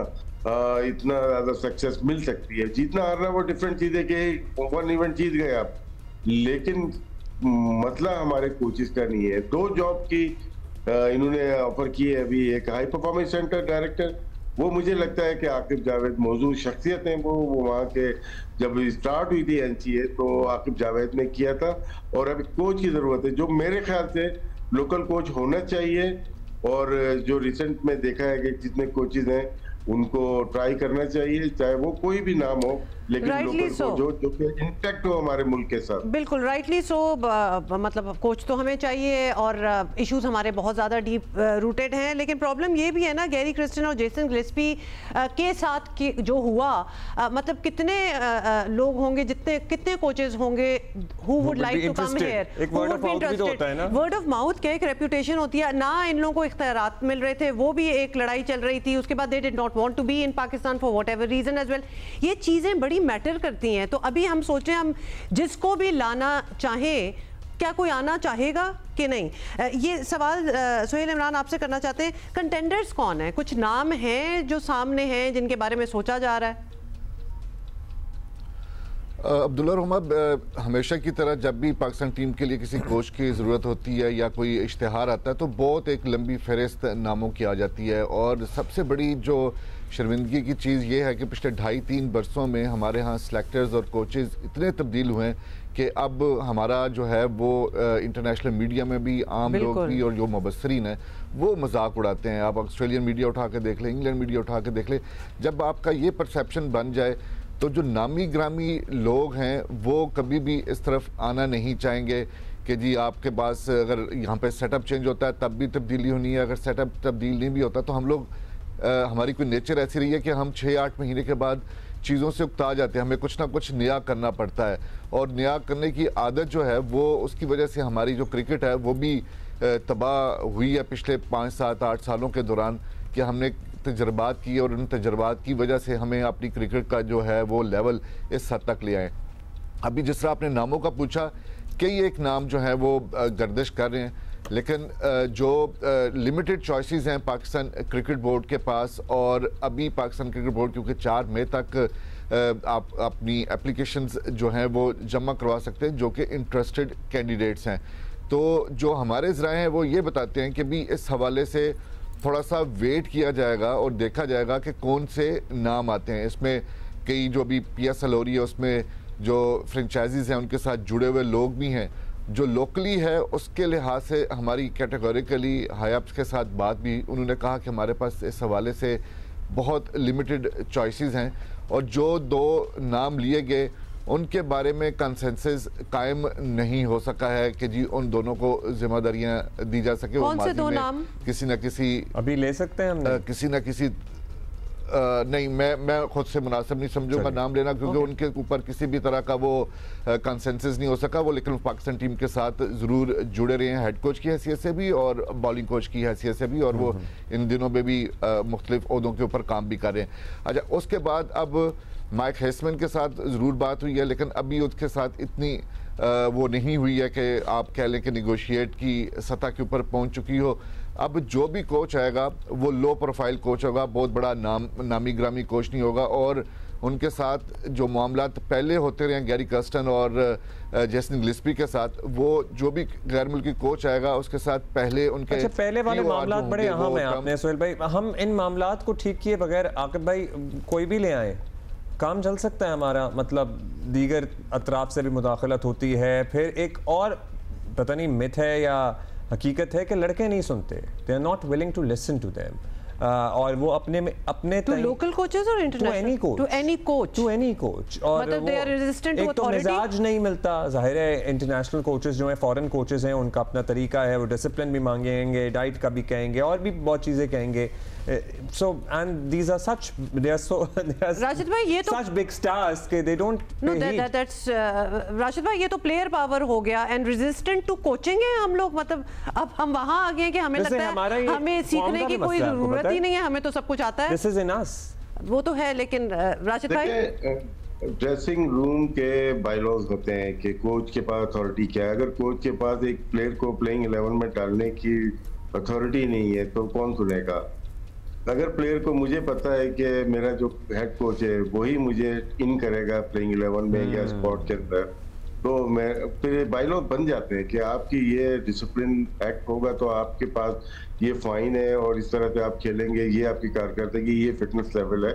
ज्यादा सक्सेस मिल सकती है। जीतना हारना वो डिफरेंट चीज है कि 1 इवेंट जीत गए आप, लेकिन मसला हमारे कोचेस का नहीं है। 2 जॉब की इन्होंने ऑफर की है अभी। एक हाई परफॉर्मेंस सेंटर डायरेक्टर, वो मुझे लगता है कि आकिब जावेद मौजूद शख्सियत हैं, वो वहाँ के जब स्टार्ट हुई थी NCA तो आकिब जावेद ने किया था, और अभी कोच की जरूरत है जो मेरे ख्याल से लोकल कोच होना चाहिए। और जो रिसेंट में देखा है कि जितने कोचेज हैं उनको ट्राई करना चाहिए, चाहे वो कोई भी नाम हो, लेकिन लोकल कोच जो कि इंटैक्ट हो हमारे मुल्क के साथ। बिल्कुल राइटली सो। मतलब कोच तो हमें चाहिए और इश्यूज हमारे बहुत ज़्यादा डीप रूटेड हैं, लेकिन प्रॉब्लम ये भी है ना, गैरी क्रिस्टन और जेसन गिलेस्पी के साथ जो हुआ, मतलब कितने लोग होंगे, कितने कोचेस होंगे who would like to come here, word of mouth क्या एक रेपुटेशन होती है ना। इन लोगों को इख्तियारात मिल रहे थे, वो भी एक लड़ाई चल रही थी, उसके बाद they did not want to be in Pakistan for whatever reason as well. ये चीज़ें बड़ी मैटर करती हैं। तो अभी हम सोचें, हम जिसको भी लाना चाहें, क्या कोई आना चाहेगा कि नहीं? ये सवाल सुहेल इमरान आपसे करना चाहते हैं। कंटेंडर्स कौन है? कुछ नाम हैं जो सामने हैं जिनके बारे में सोचा जा रहा है? अब्दुल्ला रहमान, हमेशा की तरह जब भी पाकिस्तान टीम के लिए किसी कोच की ज़रूरत होती है या कोई इश्तिहार आता है तो बहुत एक लंबी फहरिस्त नामों की आ जाती है। और सबसे बड़ी जो शर्मिंदगी की चीज़ ये है कि पिछले 2.5-3 बरसों में हमारे यहाँ सेलेक्टर्स और कोचेज़ इतने तब्दील हुए हैं कि अब हमारा जो है वो इंटरनेशनल मीडिया में भी, आम लोग भी और जो मुबस्सरीन है वो मजाक उड़ाते हैं। आप ऑस्ट्रेलियन मीडिया उठा के देख लें, इंग्लैंड मीडिया उठा के देख लें। जब आपका ये परसेप्शन बन जाए तो जो नामी ग्रामी लोग हैं वो कभी भी इस तरफ आना नहीं चाहेंगे कि जी आपके पास अगर यहाँ पे सेटअप चेंज होता है तब भी तब्दीली होनी है, अगर सेटअप तब्दील नहीं भी होता तो हम लोग हमारी कोई नेचर ऐसी रही है कि हम 6-8 महीने के बाद चीज़ों से उकता जाते हैं, हमें कुछ ना कुछ नया करना पड़ता है। और नया करने की आदत जो है वो, उसकी वजह से हमारी जो क्रिकेट है वो भी तबाह हुई है पिछले 5-7-8 सालों के दौरान, कि हमने तजर्बात किए और उन तजर्बात की वजह से हमें अपनी क्रिकेट का जो है वो लेवल इस हद तक ले आए। अभी जिस तरह आपने नामों का पूछा, कई एक नाम जो है वो गर्दिश कर रहे हैं, लेकिन जो लिमिटेड चॉइसेस हैं पाकिस्तान क्रिकेट बोर्ड के पास, और अभी पाकिस्तान क्रिकेट बोर्ड क्योंकि 4 मई तक आप अपनी एप्लीकेशंस जो हैं वो जमा करवा सकते हैं जो कि इंटरेस्टेड कैंडिडेट्स हैं। तो जो हमारे ज़राए हैं वो ये बताते हैं कि भी इस हवाले से थोड़ा सा वेट किया जाएगा और देखा जाएगा कि कौन से नाम आते हैं। इसमें कई जो अभी PSL हो रही है उसमें जो फ्रेंचाइजीज़ हैं उनके साथ जुड़े हुए लोग भी हैं। जो लोकली है उसके लिहाज से हमारी कैटेगोरिकली हायप्स के साथ बात भी, उन्होंने कहा कि हमारे पास इस हवाले से बहुत लिमिटेड चॉइसेस हैं और जो 2 नाम लिए गए उनके बारे में कंसेंसस कायम नहीं हो सका है कि जी उन दोनों को जिम्मेदारियां दी जा सके। कौन से 2 नाम? किसी न किसी अभी ले सकते हैं हम, किसी न किसी नहीं, मैं खुद से मुनासिब नहीं समझूंगा नाम लेना, क्योंकि उनके ऊपर किसी भी तरह का वो कंसेंसस नहीं हो सका। वो लेकिन पाकिस्तान टीम के साथ ज़रूर जुड़े रहे हैं, हेड कोच की हैसियत से भी और बॉलिंग कोच की हैसियत से भी, और वो इन दिनों में भी मुख्तलिफ ओहदों के ऊपर काम भी कर रहे हैं। अच्छा, उसके बाद अब माइक हेसमैन के साथ ज़रूर बात हुई है, लेकिन अभी उसके साथ इतनी वो नहीं हुई है कि आप कह लें कि निगोशिएट की सतह के ऊपर पहुंच चुकी हो। अब जो भी कोच आएगा वो लो प्रोफाइल कोच होगा, बहुत बड़ा नामी ग्रामी कोच नहीं होगा, और उनके साथ जो मामलात पहले होते रहे गैरी कर्स्टन और जेसन गिल्स्पी के साथ, वो जो भी गैर मुल्की कोच आएगा उसके साथ पहले उनके अच्छा, पहले वाले मामलात बड़े अहम हैं। आपने सोहेल भाई, हम इन मामलात को ठीक किए बगैर आकिब भाई कोई भी ले आए काम चल सकता है हमारा? मतलब दीगर अतराफ से भी मुदाखलत होती है, फिर एक और पता नहीं मिथ है या हकीकत है कि लड़के नहीं सुनते, they are not willing to listen to them, और वो अपने टू लोकल कोचेस और इंटरनेशनल टू एनी कोच और मतलब they are resistant to authority. तो मिजाज नहीं मिलता, जाहिर है इंटरनेशनल कोचेस जो हैं, फॉरेन कोचेस हैं, उनका अपना तरीका है, वो डिसिप्लिन भी मांगेंगे, डाइट का भी कहेंगे और भी बहुत चीजें कहेंगे। So and these are such, they are so Rashid भाई ये तो such big stars कि they don't that's राशिद भाई ये तो प्लेयर पावर हो गया एंड रेजिस्टेंट टू कोचिंग है हम लोग। मतलब अब हम वहां आ गए कि हमें लगता है हमें सीखने की कोई जरूरत ही नहीं है, हमें तो सब कुछ आता है। This is in us। वो तो है, लेकिन राशिद भाई ड्रेसिंग रूम के बायलॉज होते हैं कि कोच के पास अथॉरिटी क्या है। अगर कोच के पास एक प्लेयर को प्लेइंग 11 में डालने की अथॉरिटी नहीं है तो कौन सुनेगा? अगर प्लेयर को मुझे पता है कि मेरा जो हेड कोच है वही मुझे इन करेगा प्लेइंग 11 में या स्पॉट के अंदर, तो मैं फिर बायलॉ बन जाते हैं कि आपकी ये डिसिप्लिन एक्ट होगा तो आपके पास ये फाइन है और इस तरह से आप खेलेंगे, ये आपकी कारकर्दगी, ये फिटनेस लेवल है।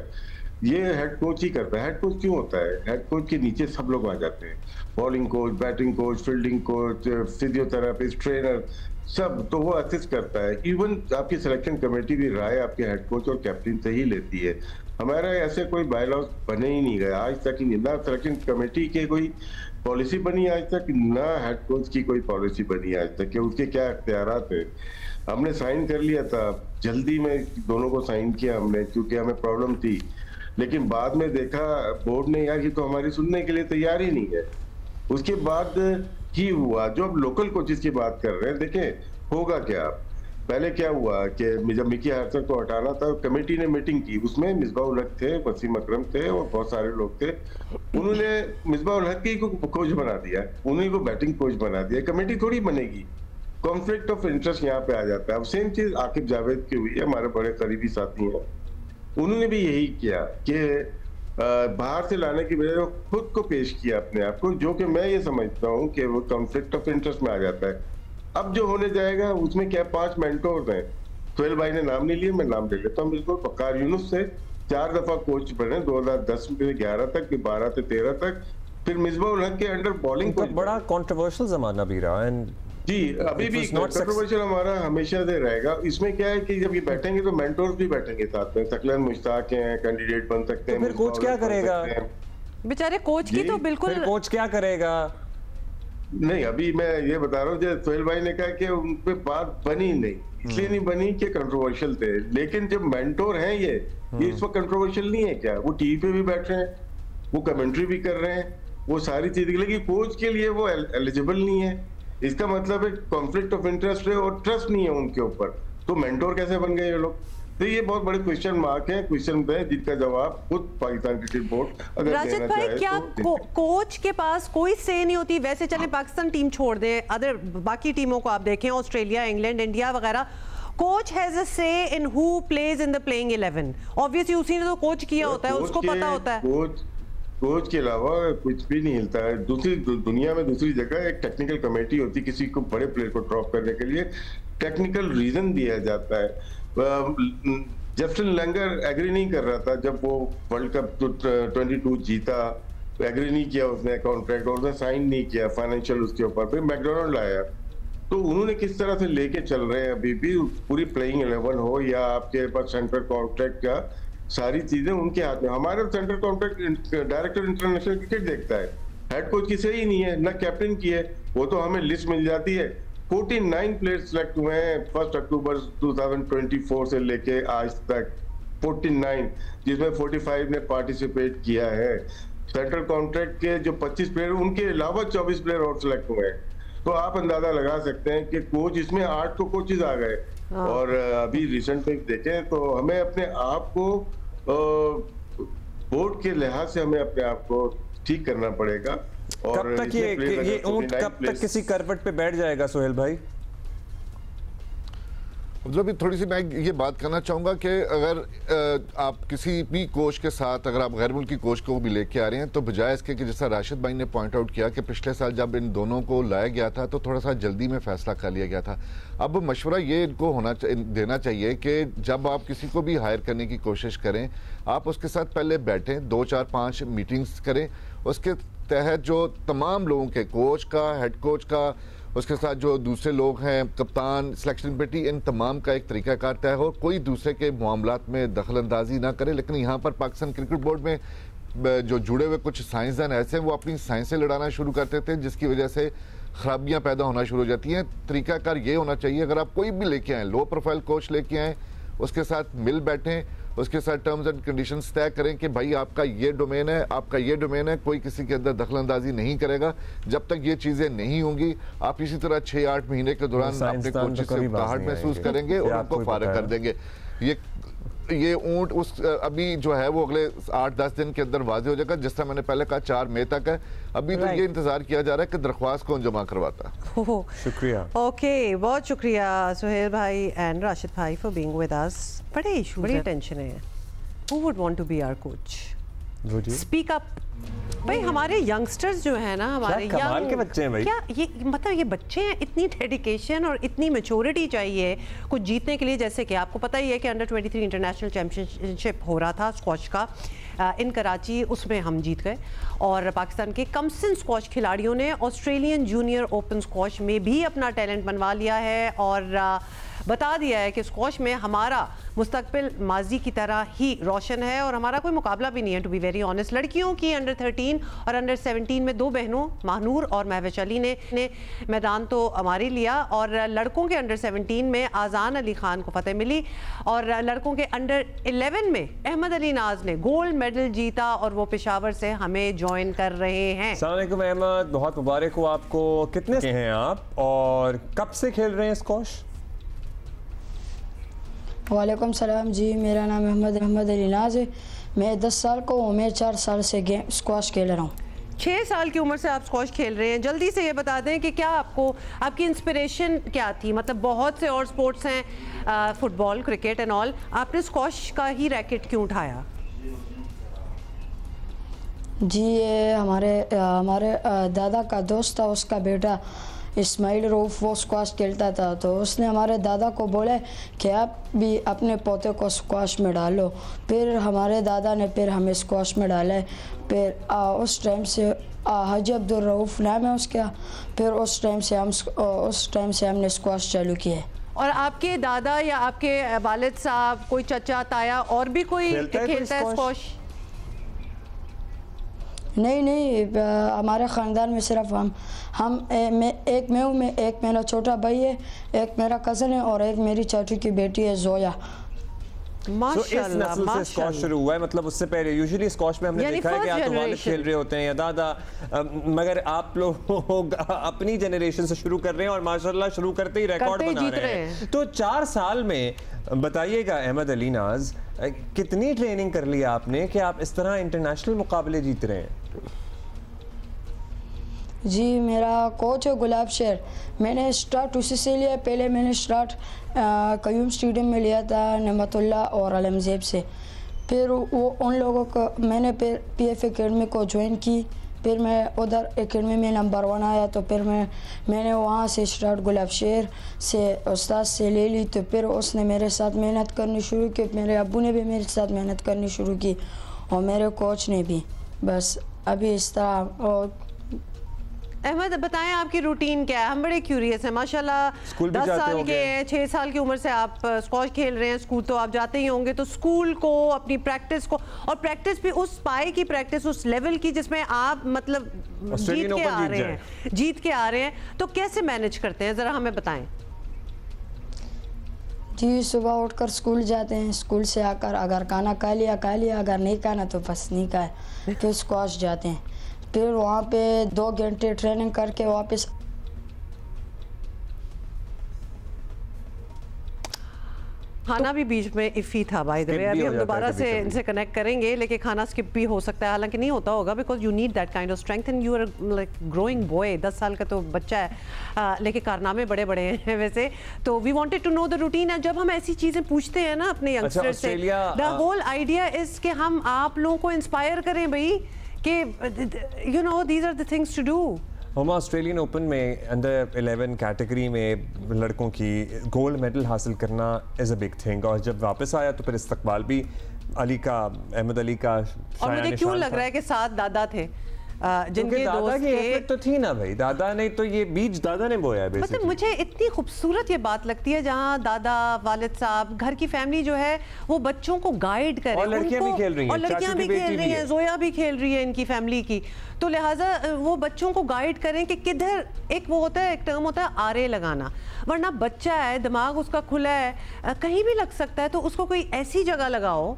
ये हेड कोच ही करता है। हेड कोच क्यों होता है? हेड कोच के नीचे सब लोग आ जाते हैं, bowling coach, batting coach, fielding coach, physiotherapist, trainer, सब। तो वो असिस्ट करता है। इवन आपकी सिलेक्शन कमेटी भी राय आपके हेड कोच और कैप्टन से ही लेती है। हमारा ऐसे कोई बायलॉज बने ही नहीं गया आज तक, ना सिलेक्शन कमेटी के कोई पॉलिसी बनी आज तक, ना हेड कोच की कोई पॉलिसी बनी आज तक कि उसके क्या इख्तियारात है। हमने साइन कर लिया था, जल्दी में दोनों को साइन किया हमने क्योंकि हमें प्रॉब्लम थी, लेकिन बाद में देखा बोर्ड ने यार ये तो हमारी सुनने के लिए तैयार ही नहीं है। उसके बाद ही हुआ जो अब लोकल कोचेस की बात कर रहे हैं। देखें होगा क्या, पहले क्या हुआ कि जब मिकी हार्सन को हटाना था कमेटी ने मीटिंग की, उसमें मिसबाह उल हक थे, वसीम अकरम थे और बहुत सारे लोग थे। उन्होंने मिसबाह उल हक को कोच बना दिया, उन्हीं को बैटिंग कोच बना दिया। कमेटी थोड़ी बनेगी, कॉन्फ्लिक्ट ऑफ इंटरेस्ट यहाँ पे आ जाता है। अब सेम चीज आकिब जावेद की हुई है, हमारे बड़े करीबी साथी हैं, उन्होंने भी यही किया कि बाहर से लाने की बजाय खुद को पेश किया अपने आप को, जो कि मैं ये समझता हूँ कि वो कॉन्फ्लिक्ट ऑफ इंटरेस्ट में आ जाता है। अब जो होने जाएगा उसमें क्या 5 मेंटोर्स हैं। सोहेल भाई ने नाम नहीं लिए, मैं नाम ले लेता हूँ। बिल्कुल वकार यूनुस से 4 दफा कोच बने, 2010 से 11 तक, फिर 12 से 13 तक, फिर मिसबाह उल हक के अंडर बॉलिंग कोच। बड़ा कंट्रोवर्शियल जमाना भी रहा है जी, अभी भी कंट्रोवर्शियल हमारा हमेशा से रहेगा। इसमें क्या है कि जब ये बैठेंगे तो मेंटोर्स भी बैठेंगे साथ में, सकलन मुश्ताक हैं, कैंडिडेट बन सकते हैं। फिर कोच क्या करेगा? बेचारे कोच की तो बिल्कुल, कोच क्या करेगा? नहीं, अभी मैं ये बता रहा हूँ, जो सोहेल भाई ने कहा कि उन पे बात बनी नहीं, इसलिए नहीं बनी कि कंट्रोवर्शियल थे। लेकिन जब मेंटोर हैं ये इस वक्त कंट्रोवर्शियल नहीं है क्या? वो टीवी पे भी बैठ रहे हैं, वो कमेंट्री भी कर रहे हैं, वो सारी चीजें, लेकिन कोच के लिए वो एलिजिबल नहीं है। इसका मतलब है कॉन्फ्लिक्ट ऑफ इंटरेस्ट है और ट्रस्ट नहीं है उनके ऊपर, तो मेंटोर कैसे बन गए ये लोग? तो ये बहुत बड़े क्वेश्चन मार्क है, क्वेश्चन है जिसका जवाब खुद पाकिस्तान क्रिकेट बोर्ड अगर राशिद भाई क्या कोच के पास कोई से नहीं होती? वैसे चले पाकिस्तान टीम छोड़ दें, अदर बाकी टीमों को आप देखें, ऑस्ट्रेलिया, इंग्लैंड, इंडिया वगैरह, कोच हैज अ से in who plays in the playing 11। Obviously उसी ने तो कोच किया होता है, उसको पता होता है। कोच के अलावा कुछ भी नहीं हिलता है। दूसरी दुनिया में दूसरी जगह एक टेक्निकल कमेटी होती है, किसी को बड़े प्लेयर को ड्रॉप करने के लिए टेक्निकल रीजन दिया जाता है। जेसन लैंगर एग्री नहीं कर रहा था जब वो वर्ल्ड कप 22 जीता, एग्री नहीं किया उसने कॉन्ट्रैक्ट, और उसने साइन नहीं किया फाइनेंशियल उसके ऊपर। फिर मैकडोनाल्ड आया, तो उन्होंने किस तरह से लेके चल रहे हैं अभी भी, पूरी प्लेइंग 11 हो या आपके पास सेंट्रल कॉन्ट्रैक्ट का, सारी चीजें उनके हाथ में। हमारा central contract director international cricket देखता है, हेड कोच की सही नहीं है, ना कैप्टन की है। वो तो हमें लिस्ट मिल जाती है, 49 प्लेयर्स सिलेक्ट हुए हैं 1 अक्टूबर 2024 से लेके आज तक। 49 जिसमें 45 ने पार्टिसिपेट किया है। सेंट्रल कॉन्ट्रैक्ट के जो 25 प्लेयर उनके अलावा 24 प्लेयर और सिलेक्ट हुए हैं। तो आप अंदाजा लगा सकते हैं कि कोच इसमें 8 तो कोचेज आ गए। और अभी रिसेंट में देखें तो हमें अपने आप को बोर्ड के लिहाज से हमें अपने आप को ठीक करना पड़ेगा। और कब तक ये ऊंट कब तक किसी करवट पे बैठ जाएगा सोहेल भाई? मतलब थोड़ी सी मैं ये बात करना चाहूँगा कि अगर आप किसी भी कोच के साथ अगर आप गैर मुल्की कोच को भी लेके आ रहे हैं तो बजाय इसके कि जैसा राशिद भाई ने पॉइंट आउट किया कि पिछले साल जब इन दोनों को लाया गया था तो थोड़ा सा जल्दी में फैसला कर लिया गया था। अब मशवरा ये इनको देना चाहिए कि जब आप किसी को भी हायर करने की कोशिश करें आप उसके साथ पहले बैठें, 2, 4, 5 मीटिंग्स करें। उसके तहत जो तमाम लोगों के कोच का, हेड कोच का, उसके साथ जो दूसरे लोग हैं, कप्तान, सिलेक्शन कमेटी, इन तमाम का एक तरीकाकार तय हो, कोई दूसरे के मामलात में दखल अंदाजी ना करे। लेकिन यहाँ पर पाकिस्तान क्रिकेट बोर्ड में जो जुड़े हुए कुछ साइंसदान ऐसे हैं वो अपनी साइंसें लड़ाना शुरू करते थे जिसकी वजह से खराबियाँ पैदा होना शुरू हो जाती हैं। तरीकाकार ये होना चाहिए, अगर आप कोई भी लेके आएँ, लो प्रोफाइल कोच लेके आएँ, उसके साथ मिल बैठें, उसके साथ टर्म्स एंड कंडीशंस तय करें कि भाई आपका ये डोमेन है, आपका ये डोमेन है, कोई किसी के अंदर दखलंदाजी नहीं करेगा। जब तक ये चीज़ें नहीं होंगी आप इसी तरह 6-8 महीने के दौरान अपने कोच से उकताहट महसूस करेंगे और उनको फारिग कर देंगे। ये ऊंट उस अभी जो है वो अगले 8-10 दिन के अंदर वाजे हो जाएगा। जिस तरह मैंने पहले कहा 4 मई तक है। अभी तो ये इंतजार किया जा रहा है कि दरख्वास्त कौन जमा करवाता है। शुक्रिया। ओके, बहुत शुक्रिया सोहेल भाई एंड राशिद भाई फॉर बीइंग विद अस। बड़े इशू, बड़ी टेंशन है। Who would want to be our coach? Speak up भाई। हमारे यंगस्टर्स जो है ना, हमारे कमाल के बच्चे हैं भाई। क्या ये मतलब ये बच्चे हैं, इतनी डेडिकेशन और इतनी मैच्योरिटी चाहिए कुछ जीतने के लिए। जैसे कि आपको पता ही है कि अंडर 23 इंटरनेशनल चैंपियनशिप हो रहा था स्क्वॉश का इन कराची, उसमें हम जीत गए। और पाकिस्तान के कमसिन स्क्वॉश खिलाड़ियों ने ऑस्ट्रेलियन जूनियर ओपन स्क्वॉश में भी अपना टैलेंट मनवा लिया है और बता दिया है कि स्क्वॉश में हमारा मुस्तकबिल माजी की तरह ही रोशन है और हमारा कोई मुकाबला भी नहीं है, टू बी वेरी ऑनेस्ट। लड़कियों की अंडर 13 और अंडर 17 में 2 बहनों महानूर और महविश अली ने मैदान तो हमारी लिया और लड़कों के अंडर 17 में आज़ान अली खान को फतेह मिली और लड़कों के अंडर 11 में अहमद अली नाज ने गोल्ड मेडल जीता और वो पेशावर से हमें ज्वाइन कर रहे हैं। अस्सलाम वालेकुम अहमद, बहुत मुबारक हो आपको। कितने हैं आप और कब से खेल रहे हैं स्क्वॉश? वालेकुम सलाम जी, मेरा नाम अहमद अली नाज है। मैं 10 साल को हूँ। मैं 4 साल से स्क्वॉश खेल रहा हूँ। 6 साल की उम्र से आप स्क्वॉश खेल रहे हैं। जल्दी से ये बता दें कि क्या आपकी इंस्पिरेशन क्या थी? मतलब बहुत से और स्पोर्ट्स हैं, फुटबॉल, क्रिकेट एंड ऑल, आपने स्क्वॉश का ही रैकेट क्यों उठाया? जी ये हमारे दादा का दोस्त था, उसका बेटा इस्माइल रऊफ वो स्क्वॉश खेलता था, तो उसने हमारे दादा को बोले कि आप भी अपने पोते को स्क्वॉश में डालो। फिर हमारे दादा ने फिर हमें स्क्वॉश में डाला। फिर उस टाइम से हाजी अब्दुल रऊफ नाम है उसका। फिर उस टाइम से हमने स्क्वॉश चालू किया। और आपके दादा या आपके वालिद साहब, कोई चचा ताया और भी कोई खेलता है स्क्वॉश? नहीं, हमारे ख़ानदान में सिर्फ एक मैं हूँ, एक मेरा छोटा भाई है, एक मेरा कज़न है और एक मेरी चाचू की बेटी है जोया। इस नस्ल से स्क्वॉश शुरू हुआ है। मतलब उससे पहले यूजुअली स्क्वॉश में हमने देखा है कि या तो वालिद खेल रहे होते हैं या दादा, मगर आप लोग अपनी जनरेशन से शुरू कर रहे हैं और माशाल्लाह शुरू करते ही रिकॉर्ड बना रहे हैं। तो 4 साल में बताइएगा अहमद अली नाज, कितनी ट्रेनिंग कर ली आपने कि आप इस तरह इंटरनेशनल मुकाबले जीत रहे हैं? जी मेरा कोच है गुलाब शेर। मैंने स्टार्ट उसी से लिया। पहले मैंने स्टार्ट कयूम स्टेडियम में लिया था नमतुल्ला और अलमजेब से। फिर वो उन लोगों को मैंने फिर PF एकेडमी को ज्वाइन की। फिर मैं उधर एकेडमी में नंबर 1 आया, तो फिर मैंने वहाँ से स्टार्ट गुलाब शेर से उस्ताद से ले ली। तो फिर उसने मेरे साथ मेहनत करनी शुरू की, मेरे अब्बू ने भी मेरे साथ मेहनत करनी शुरू की और मेरे कोच ने भी। बस अभी इस तरह। अहमद बताएं आपकी रूटीन क्या है? हम बड़े क्यूरियस हैं। माशाल्लाह 10 साल के हैं, 6 साल की उम्र से आप स्क्वॉश खेल रहे हैं। स्कूल तो आप जाते ही होंगे, तो स्कूल को, अपनी प्रैक्टिस को, और प्रैक्टिस भी उस पाए की प्रैक्टिस, उस लेवल की जिसमें आप मतलब जीत के आ रहे हैं, तो कैसे मैनेज करते हैं, ज़रा हमें बताएं। जी सुबह उठकर स्कूल जाते हैं, स्कूल से आकर अगर खाना खा लिया, अगर नहीं खाना तो बस नहीं खाए। फिर स्क्वाश जाते हैं, फिर वहाँ पे 2 घंटे ट्रेनिंग करके वापस। खाना भी बीच में इफ़ी था बाय द वे। अभी हम दोबारा से इनसे कनेक्ट करेंगे, लेकिन खाना स्किप भी हो सकता है, हालांकि नहीं होता होगा because you need that kind of strength and you are like growing boy. 10 साल का तो बच्चा है, लेकिन कारनामे बड़े बड़े हैं वैसे। तो we wanted to know the routine. जब हम ऐसी चीज़ें पूछते हैं ना अपने यंगस्टर से, द होल आइडिया इज कि हम आप लोगों को इंस्पायर करें भाई कि you know these are the things to do. हम ऑस्ट्रेलियन ओपन में अंडर 11 कैटेगरी में लड़कों की गोल्ड मेडल हासिल करना इज़ अ बिग थिंग, और जब वापस आया तो फिर इस्तकबाल भी अहमद अली का। और मुझे क्यों लग रहा है कि 7 दादा थे जिनके दादा की एफर्ट तो थी ना भाई, दादा ने तो ये बीज दादा ने बोया है। मतलब मुझे इतनी खूबसूरत ये बात लगती है जहाँ दादा, वालिद साहब, घर की फैमिली जो है वो बच्चों को गाइड करे। और लड़कियां भी खेल रही हैं, और लड़कियां भी खेल रही हैं, जोया भी खेल रही है इनकी फैमिली की। तो लिहाजा वो बच्चों को गाइड करें कि किधर, एक वो होता है, एक टर्म होता है आरे लगाना, वरना बच्चा है, दिमाग उसका खुला है, कहीं भी लग सकता है। तो उसको कोई ऐसी जगह लगाओ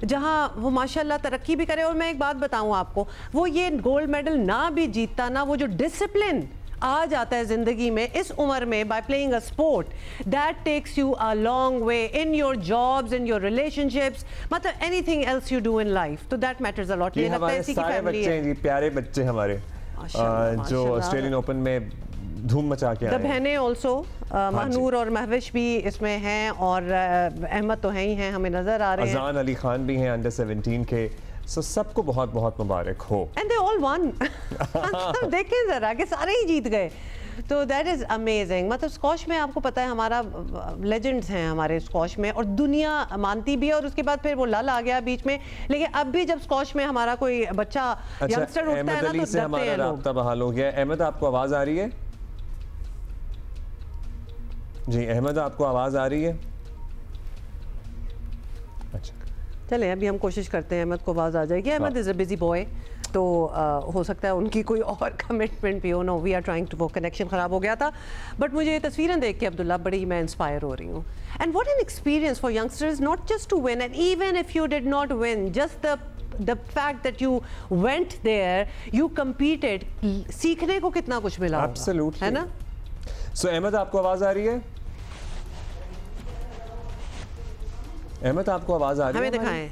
जहाँ वो माशाल्लाह तरक्की भी करे। और मैं एक बात बताऊँ आपको, वो ये गोल्ड मेडल ना भी जीतता ना, वो जो डिसिप्लिन आ जाता है जिंदगी में इस उम्र में by playing a sport, that takes you a long way in your jobs, in your relationships, मतलब anything else you do in life. तो दैट मैटर्स अ लॉट। ये हमारे सारे बच्चे हैं जी, प्यारे बच्चे हमारे जो ऑस्ट्रेलियन ओपन में धूम मचा के आए। बहनें ऑल्सो, महनूर और महविश भी इसमें हैं, और अहमद तो हैं ही हैं, हमें नजर आ रहे हैं। अजान अली खान भी हैं अंडर 17 के। सो सबको बहुत बहुत मुबारक हो। And they all one. देखें जरा कि सारे ही जीत गए, तो दैट इज़ अमेजिंग। मतलब स्कॉश में आपको पता है हमारा लेजेंड्स हैं हमारे स्कॉश में, और दुनिया मानती भी है। और उसके बाद फिर वो लाल आ गया बीच में, लेकिन अब भी जब स्कॉश में हमारा कोई बच्चा यंगस्टर उठता है ना तो डरते हैं लोग। राब्ता बहाल हो गया। अहमद आपको आवाज आ रही है? जी अहमद आपको आवाज आ रही है? अच्छा चलें अभी हम कोशिश करते हैं अहमद को आवाज़ आ जाएगी। Ahmad is a busy boy, तो हो सकता है उनकी कोई और कमिटमेंट भी हो। No we are trying to, वो कनेक्शन ख़राब हो गया था। बट मुझे ये तस्वीरें देख के अब्दुल्ला बड़ी मैं इंस्पायर हो रही हूँ। And what an experience for youngsters, not just to win, and even if you did not win, just the fact that you went there, you competed, सीखने को कितना कुछ मिला होगा। Absolutely. है ना? So अहमद आपको आवाज आ रही है? अहमद आपको आवाज आ रही है? हमें दिखाएं।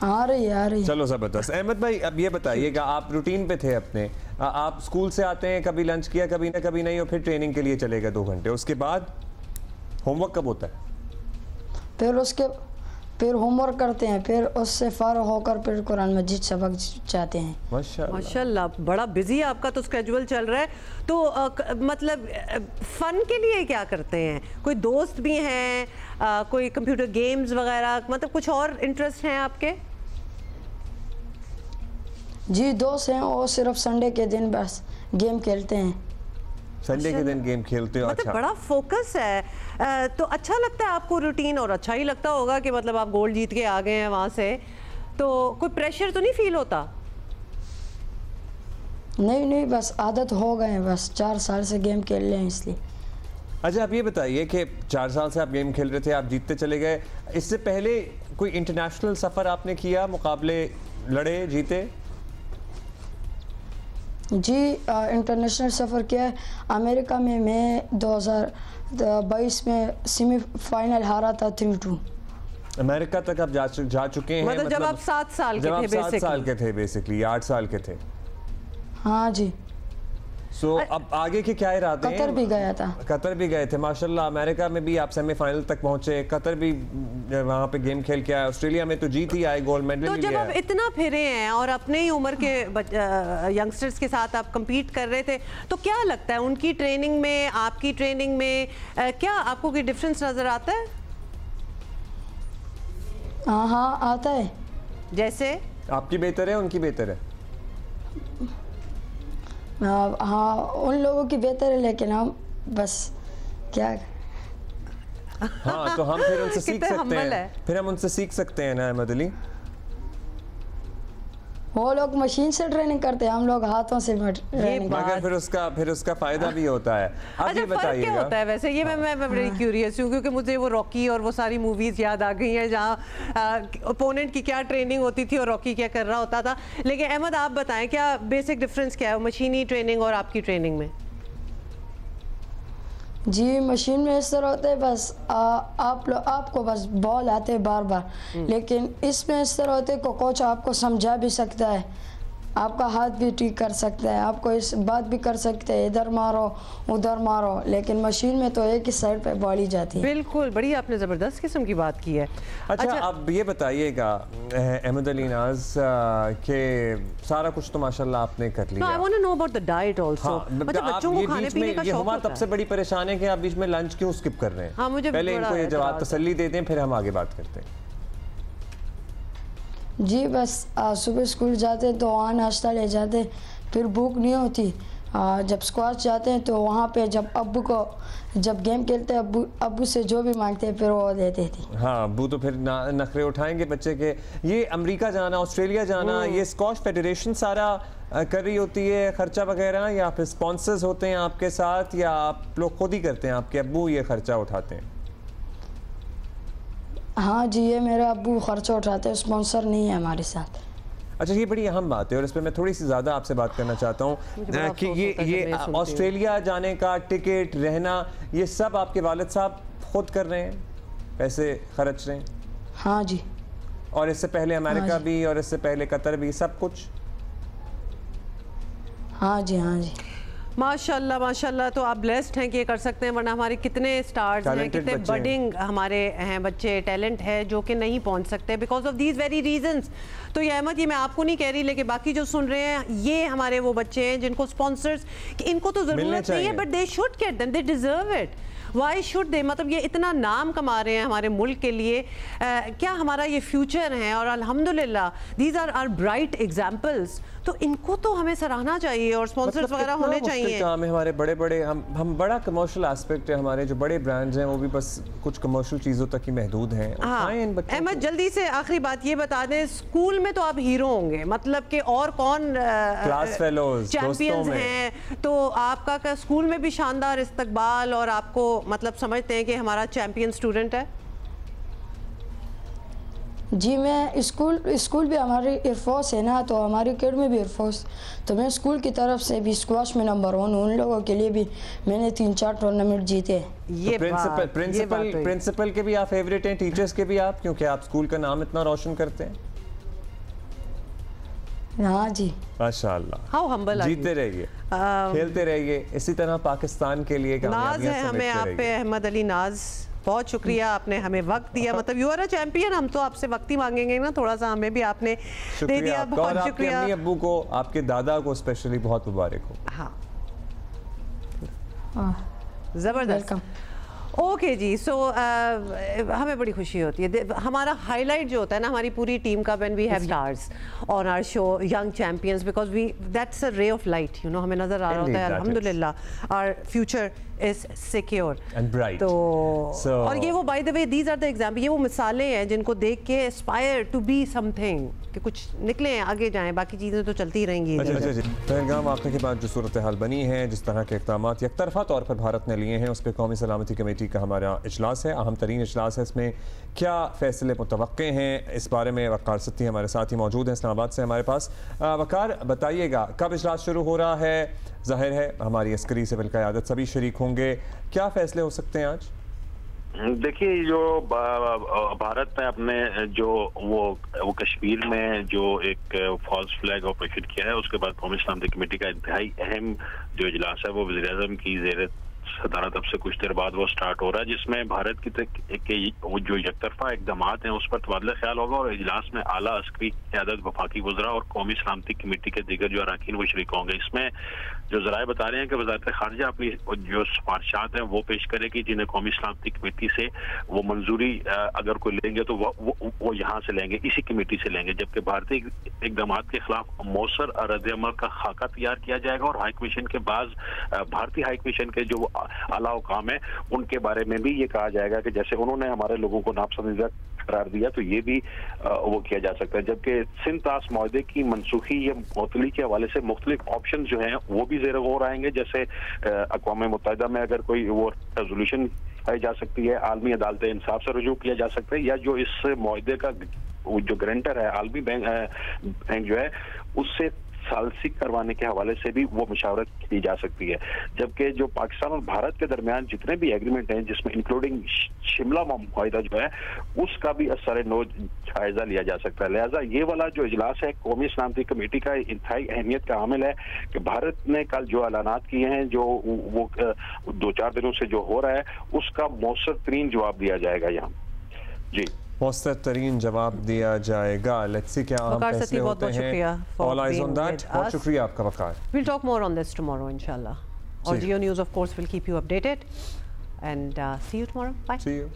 आ रही। चलो जबरदस्त। अहमद भाई अब ये बताइएगा, आप रूटीन पे थे अपने, आप स्कूल से आते हैं, कभी लंच किया, कभी ना कभी नहीं, और फिर ट्रेनिंग के लिए चले गए 2 घंटे, उसके बाद होमवर्क कब होता है? फिर होमवर्क करते हैं, फिर उससे फारग होकर फिर कुरान मजीद सबक चाहते हैं। माशाल्लाह बड़ा बिजी आपका तो स्केड्यूल चल रहा है। तो मतलब फन के लिए क्या करते हैं? कोई दोस्त भी हैं, कोई कंप्यूटर गेम्स वगैरह, मतलब कुछ और इंटरेस्ट हैं आपके? जी दोस्त हैं, और सिर्फ संडे के दिन बस गेम खेलते हैं। संडे के दिन गेम खेलते हो? मतलब बड़ा फोकस है। तो अच्छा लगता है आपको रूटीन, और अच्छा ही लगता होगा कि मतलब आप गोल्ड जीत के आ गए हैं वहाँ से, तो कोई प्रेशर तो नहीं फील होता? नहीं बस आदत हो गए हैं, बस 4 साल से गेम खेल रहे हैं इसलिए। अच्छा आप ये बताइए कि 4 साल से आप गेम खेल रहे थे, आप जीतते चले गए, इससे पहले कोई इंटरनेशनल सफ़र आपने किया, मुकाबले लड़े, जीते? जी इंटरनेशनल सफ़र किया है। अमेरिका में मैं 2022 में सेमीफाइनल हारा था 3-2। अमेरिका तक आप जा चुके हैं? मतलब जब आप 7 साल के थे, 7 साल के थे बेसिकली, 8 साल के थे। हाँ जी। सो अब आगे के क्या इरादे हैं? कतर भी गया था। कतर भी गए थे माशाल्लाह। अमेरिका में भी आप सेमीफाइनल तक पहुंचे, कतर भी वहाँ पे गेम खेल के आए, ऑस्ट्रेलिया में तो जीत ही आए, गोल्ड मेडल। तो जब आप इतना फिरे हैं और अपने ही उम्र के यंगस्टर्स के साथ आप compete कर रहे थे, तो क्या लगता है उनकी ट्रेनिंग में, आपकी ट्रेनिंग में क्या आपको कोई डिफरेंस नजर आता है? हाँ आता है। जैसे आपकी बेहतर है, उनकी बेहतर है? हाँ उन लोगों की बेहतर है, लेकिन हम बस क्या। हाँ तो हम फिर उनसे सीख सकते हैं, फिर हम उनसे सीख सकते हैं ना अहमद अली? वो लोग मशीन से ट्रेनिंग करते हैं, हम लोग हाथों से ट्रेनिंग। मगर फिर उसका फायदा भी होता है। अब ये बताइएगा क्या होता है वैसे, ये मैं बड़ी क्यूरियस हूँ क्योंकि मुझे वो रॉकी और वो सारी मूवीज याद आ गई हैं जहाँ ओपोनेंट की क्या ट्रेनिंग होती थी और रॉकी क्या कर रहा होता था। लेकिन अहमद आप बताएं क्या बेसिक डिफरेंस क्या है मशीनी ट्रेनिंग और आपकी ट्रेनिंग में? जी मशीन में इस तरह होता है बस आपको बस बॉल आते हैं बार बार, लेकिन इसमें इस तरह होते है को कोच आपको समझा भी सकता है, आपका हाथ भी ठीक कर सकता है, आपको इस बात भी कर सकते हैं इधर मारो उधर मारो, लेकिन मशीन में तो एक ही साइड पे बॉल ही जाती है। बिल्कुल, बड़ी आपने ज़बरदस्त किस्म की बात की है। अच्छा अब ये बताइएगा अहमद अली नाज के सारा कुछ तो माशाल्लाह आपने कर लिया। I want to know about the diet also। बच्चों को खाने पीने का शौक होता है। सबसे बड़ी परेशानी है कि आप बीच में लंच क्यों स्किप कर रहे हैं? हाँ, मुझे पहले इनको ये जवाब तसल्ली दे दें फिर हम आगे बात करते हैं। जी बस सुबह स्कूल जाते तो वहाँ नाश्ता ले जाते, फिर भूख नहीं होती। जब स्क्वाश जाते हैं तो वहाँ पे जब गेम खेलते हैं अब्बू से जो भी मांगते हैं फिर वो देते थे। हाँ अब्बू तो फिर नखरे उठाएंगे बच्चे के। ये अमेरिका जाना ऑस्ट्रेलिया जाना ये स्क्वाश फेडरेशन सारा कर रही होती है खर्चा वगैरह, या फिर स्पॉन्सर्स होते हैं आपके साथ, या आप लोग खुद ही करते हैं, आपके अब्बू ये खर्चा उठाते हैं? हाँ जी ये मेरे अब्बू खर्चा उठाते हैं, स्पॉन्सर नहीं है हमारे साथ। अच्छा ये बड़ी अहम बात है और इस पर मैं थोड़ी सी ज़्यादा आपसे बात करना चाहता हूँ कि ये ऑस्ट्रेलिया जाने का टिकट रहना ये सब आपके वालिद साहब खुद कर रहे हैं, पैसे खर्च रहे हैं? हाँ जी। और इससे पहले अमेरिका भी और इससे पहले कतर भी सब कुछ? हाँ जी हाँ जी। माशाल्लाह माशाल्लाह, तो आप ब्लेस्ड हैं कि ये कर सकते हैं, वरना हमारे कितने स्टार्स हैं, कितने बडिंग हमारे हैं बच्चे, टैलेंट है जो कि नहीं पहुंच सकते because of these very reasons. तो ये अहमद ये मैं आपको नहीं कह रही लेकिन बाकी जो सुन रहे हैं ये हमारे वो बच्चे हैं जिनको स्पॉन्सर्स इनको तो ज़रूरत नहीं है but they should get them, they deserve it. Why should they, मतलब ये इतना नाम कमा रहे हैं हमारे मुल्क के लिए, क्या हमारा ये फ्यूचर है और अल्हम्दुलिल्लाह these are are bright examples, तो इनको तो हमें सराहना चाहिए और स्पॉन्सर्स वगैरह होने चाहिए। काम है हमारे बड़े बड़े हम बड़ा कमर्शियल एस्पेक्ट है, हमारे जो बड़े ब्रांड्स हैं वो भी बस कुछ कमर्शियल चीज़ों तक ही महदूद हैं। अहमद जल्दी से आखिरी बात ये बता दें, स्कूल में तो आप हीरो होंगे, मतलब कि और कौन क्लास फेलोज चैंपियंस हैं, तो आपका स्कूल में भी शानदार इस्तकबाल और आपको मतलब समझते हैं कि हमारा चैंपियन स्टूडेंट है? जी मैं स्कूल भी हमारी एयरफोर्स है ना, तो हमारी अकेडमी भी एयरफोर्स, तो मैं स्कूल की तरफ से भी स्क्वाश में नंबर 1 हूँ, उन लोगों के लिए भी मैंने 3-4 टूर्नामेंट जीते। ये प्रिंसिपल के भी आप फेवरेट हैं, टीचर्स के भी आप, क्योंकि आप स्कूल का नाम इतना रोशन करते हैं। हाँ जी माशाअल्लाह, हाउ हम्बल, जीतते रहिए, खेलते रहिए, इसी तरह पाकिस्तान के लिए नाज है हमें आप पे अहमद अली नाज। बहुत शुक्रिया आपने हमें वक्त दिया, मतलब यू आर अ चैंपियन, हम तो आपसे वक्त ही मांगेंगे ना थोड़ा सा, हमें भी आपने दे दिया, बहुत शुक्रिया। अम्मी अब्बू को, आपके दादा को स्पेशली बहुत मुबारक हो। हाँ जबरदस्त। ओके जी, सो हमें बड़ी खुशी होती है, हमारा हाईलाइट जो होता है ना हमारी पूरी टीम का, when we have stars on our show, young champions, because we that's a ray of light, you know, हमें नजर आ रहा होता है अल्हम्दुलिल्लाह our future is secure and bright. तो और ये वो by the way these are the example, ये वो मिसालें हैं जिनको देख के एस्पायर टू बी समथिंग, कि कुछ निकले आगे जाएं, बाकी चीज़ें तो चलती रहेंगी। पहलगाम वाक़े के बाद जो सूरत हाल बनी है, जिस तरह के इक़दाम एकतरफ़ा तौर पर भारत ने लिए हैं, उस पर कौमी सलामती कमेटी का हमारा इजलास है, अहम तरीन इजलास है। इसमें क्या फ़ैसले मुतवक्के हैं, इस बारे में वक़ार सत्ती हमारे साथ ही मौजूद हैं इस्लामाबाद से हमारे पास। वक़ार बताइएगा कब इजलास शुरू हो रहा है? ज़ाहिर है हमारी अस्करी सिविल क़यादत सभी शरीक होंगे, क्या फ़ैसले हो सकते हैं आज? देखिए, जो भारत ने अपने जो वो कश्मीर में जो एक फॉल्स फ्लैग ऑपरेशन किया है, उसके बाद कौमी सलामती कमेटी का इंतहाई अहम जो इजलास है वो वज़ीर-ए-आज़म की ज़ेर सदारत अब से कुछ देर बाद वो स्टार्ट हो रहा है, जिसमें भारत की जो एकतरफा इक़दाम हैं उस पर तबादला ख्याल होगा और इजलास में आला अस्करी क़यादत, वफाकी वज़रा और कौमी सलामती कमेटी के दीगर जो अरकान वो शरीक होंगे। इसमें जो ज़राए बता रहे हैं कि वज़ारत ख़ारिजा अपनी जो सिफारिशात हैं वो पेश करेगी, जिन्हें कौमी सलामती कमेटी से वो मंजूरी अगर कोई लेंगे तो वो यहाँ से लेंगे, इसी कमेटी से लेंगे, जबकि भारतीय इक़दाम के खिलाफ मौसर रद्द-ए-अमल का खाका तैयार किया जाएगा और हाई कमीशन के बाद भारतीय हाई कमीशन के जो आला हुकाम है उनके बारे में भी ये कहा जाएगा कि जैसे उन्होंने हमारे लोगों को नापसंदीदा करार दिया, तो ये भी वो किया जा सकता है। जबकि सिंध ताश मुआहदे की मनसूखी या मुअत्तली के हवाले से मुख्तलिफ ऑप्शन जो हैं वो भी ज़ेर गौर आएंगे। जैसे अक़वाम मुत्तहिदा में अगर कोई वो रेजोल्यूशन आई जा सकती है, आलमी अदालत इंसाफ से रुजू किया जा सकता है, या जो इस मुआहदे का जो गारंटर है आलमी बैंक जो है उससे सालसी करवाने के हवाले से भी वो मुशावरत की जा सकती है। जबकि जो पाकिस्तान और भारत के दरमियान जितने भी एग्रीमेंट हैं, जिसमें इंक्लूडिंग शिमला मुआहिदा जो है, उसका भी असर नो जायजा लिया जा सकता है। लिहाजा ये वाला जो इजलास है कौमी सलामती कमेटी का इंतहाई अहमियत का हामिल है कि भारत ने कल जो ऐलानात किए हैं, जो वो 2-4 दिनों से जो हो रहा है, उसका मौसर तरीन जवाब दिया जाएगा यहाँ। जी, मौसर तरीन जवाब दिया जाएगा। लेट्स सी क्या अहम फैसले होते हैं। All eyes on that. बहुत शुक्रिया आपका वकार। We'll talk more on this tomorrow, inshallah. Or Geo News, of course, will keep you updated. And see you tomorrow. Bye. See you.